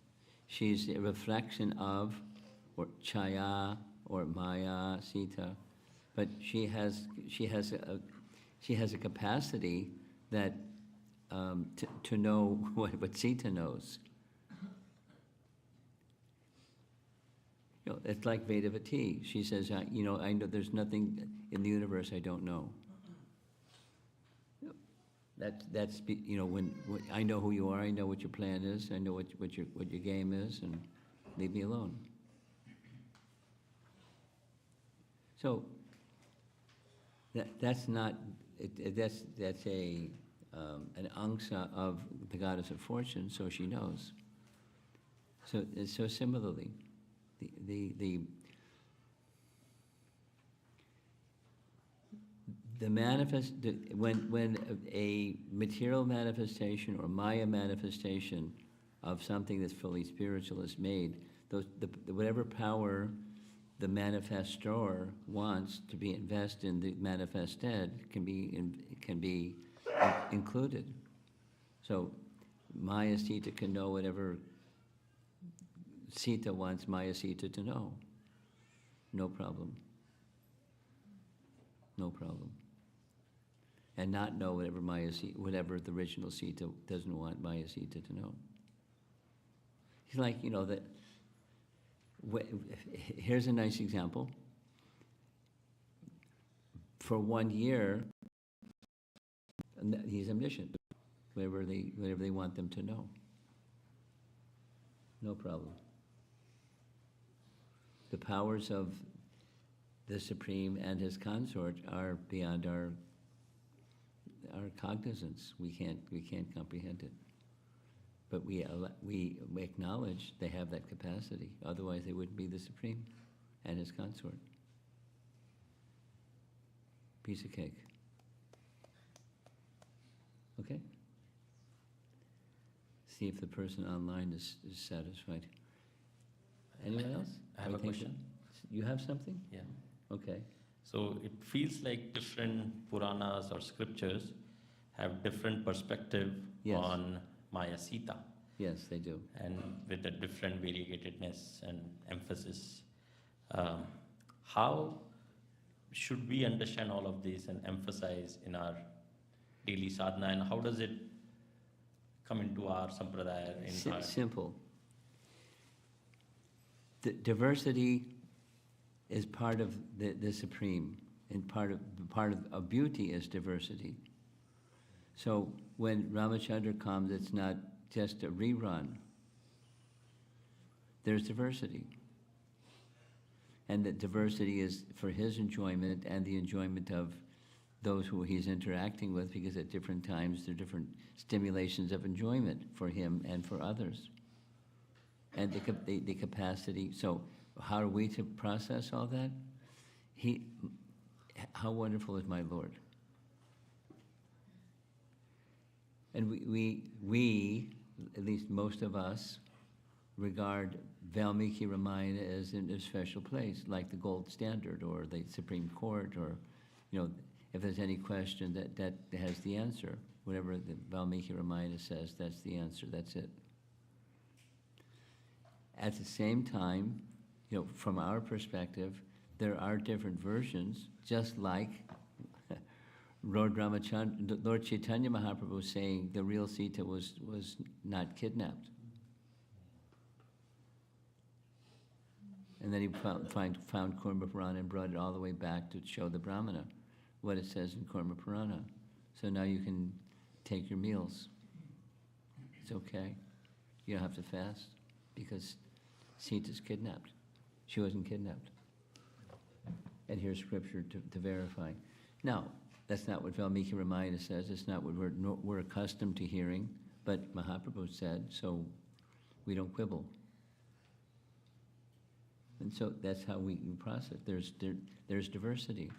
She's a reflection of, or Chaya, or Maya Sita, but she has a capacity that to know what Sita knows. It's like Vedavati. She says, I know there's nothing in the universe I don't know. That's when I know who you are, I know what your plan is, I know what your game is, and leave me alone. So that's not that's an angsa of the goddess of fortune, so she knows. So similarly, when a material manifestation or Maya manifestation of something that's fully spiritual is made, whatever power the manifestor wants to be invested in the manifested can be included. So Maya Sita can know whatever Sita wants Maya Sita to know. No problem. No problem. And not know whatever the original Sita doesn't want Maya Sita to know. It's like, here's a nice example. For 1 year, he's omniscient. Whatever they want them to know. No problem. The powers of the Supreme and his consort are beyond our cognizance. We can't comprehend it. But we acknowledge they have that capacity. Otherwise, they wouldn't be the Supreme and his consort. Piece of cake. Okay? See if the person online is satisfied. Anyone else? I have a question. You have something? Yeah. Okay. So it feels like different Puranas or scriptures have different perspective Yes. on Maya Sita, Yes, they do. and with a different variegatedness and emphasis. How should we understand all of this and emphasize in our daily sadhana, and how does it come into our sampradaya? Simple. The diversity is part of the Supreme, and part of beauty is diversity. So when Ramachandra comes, it's not just a rerun. There's diversity. And that diversity is for his enjoyment and the enjoyment of those who he's interacting with, because at different times there are different stimulations of enjoyment for him and for others. And the capacity, so how are we to process all that? How wonderful is my Lord? And we, at least most of us, regard Valmiki Ramayana as in a special place, like the gold standard or the Supreme Court, or, if there's any question that has the answer. Whatever the Valmiki Ramayana says, that's the answer, that's it. At the same time, from our perspective, there are different versions, just like Lord Chaitanya Mahaprabhu saying the real Sita was not kidnapped. And then he found Kurma Purana and brought it all the way back to show the Brahmana what it says in Kurma Purana. So now you can take your meals. It's okay. You don't have to fast because Sita's kidnapped. She wasn't kidnapped. And here's scripture to verify. Now, that's not what Valmiki Ramayana says. It's not what we're accustomed to hearing. But Mahaprabhu said, so we don't quibble. And so that's how we process. There's diversity,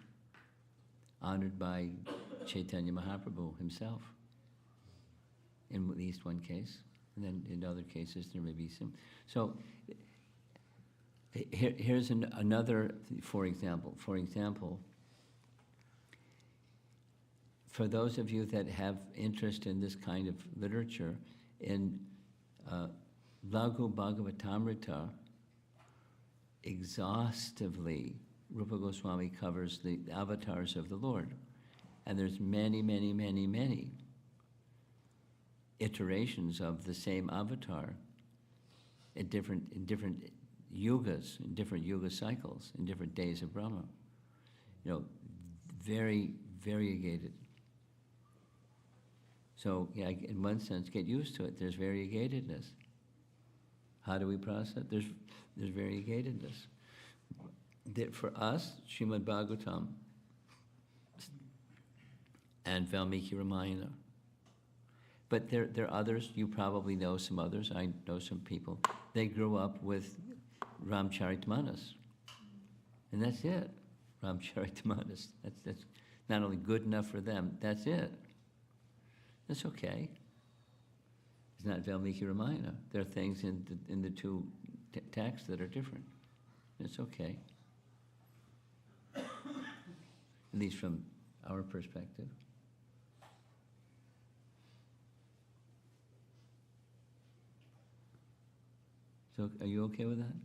honored by Chaitanya Mahaprabhu himself, in at least one case. And then in other cases there may be some. So here's another, for example, for those of you that have interest in this kind of literature, in Laghu Bhagavatamrita, exhaustively, Rupa Goswami covers the avatars of the Lord. And there's many, many, many, many iterations of the same avatar in different yugas, in different yuga cycles, in different days of Brahma. Very variegated. So, yeah, in one sense, get used to it. There's variegatedness. How do we process it? There's variegatedness. For us, Srimad Bhagavatam and Valmiki Ramayana. But there are others, you probably know some others, I know some people. They grew up with Ramcharitmanas. And that's it, Ramcharitmanas. That's not only good enough for them, that's it. That's okay. It's not Valmiki Ramayana. There are things in the two texts that are different. It's okay. At least from our perspective. So are you okay with that?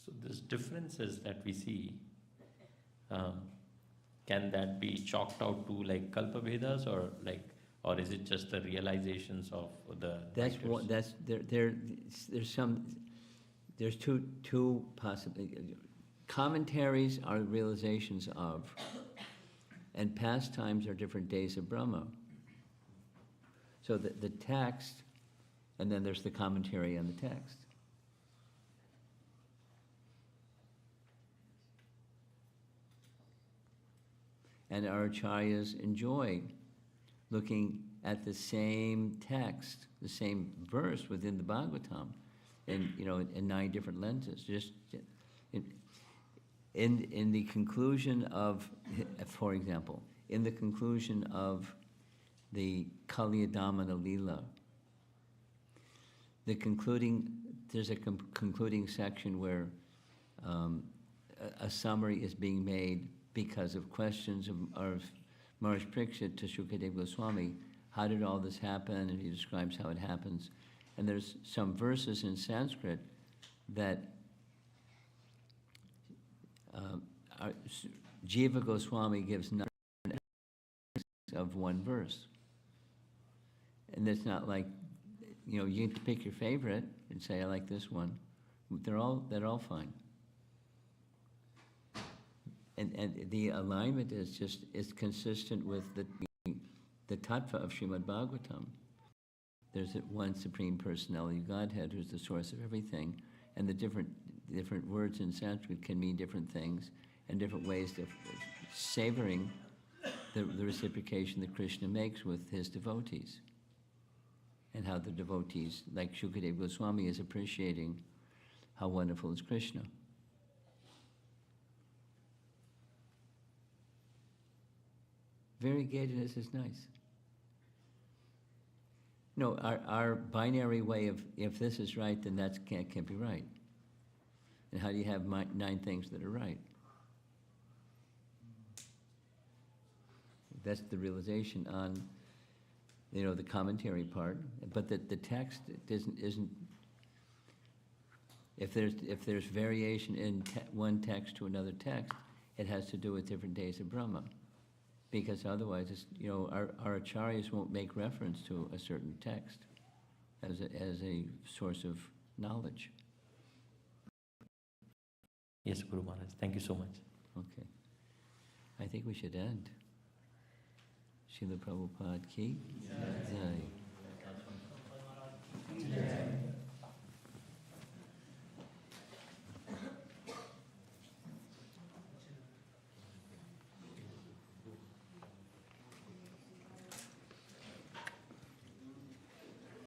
So these differences that we see, can that be chalked out to like Kalpavedas, or is it just the realizations of the That's writers? one. There's two possibilities. Commentaries are realizations of, and pastimes are different days of Brahma. So the text, and then there's the commentary on the text. And our acharyas enjoy looking at the same text, the same verse within the Bhagavatam, in 9 different lenses. Just in the conclusion of, for example, in the conclusion of the Kalyadamana Leela, there's a concluding section where a summary is being made because of questions of Maharaj Parikshit to Shukadeva Goswami. How did all this happen? And he describes how it happens. And there's some verses in Sanskrit that Jiva Goswami gives 9 of one verse. And it's not like, you get to pick your favorite and say, I like this one. They're all fine. And the alignment is consistent with the tattva of Srimad Bhagavatam. There's one Supreme Personality of Godhead who's the source of everything, and the different words in Sanskrit can mean different things, and different ways of savoring the reciprocation that Krishna makes with his devotees, and how the devotees, like Shukadeva Goswami, is appreciating how wonderful is Krishna. Variegatedness is nice. No, our binary way of, if this is right, then that can't be right. And how do you have 9 things that are right? That's the realization on, the commentary part. But the text isn't. If there's variation in one text to another text, it has to do with different days of Brahma. Because otherwise, our acharyas won't make reference to a certain text as a source of knowledge. Yes, Guru Maharaj. Thank you so much. Okay. I think we should end. Srila Prabhupada ki jai.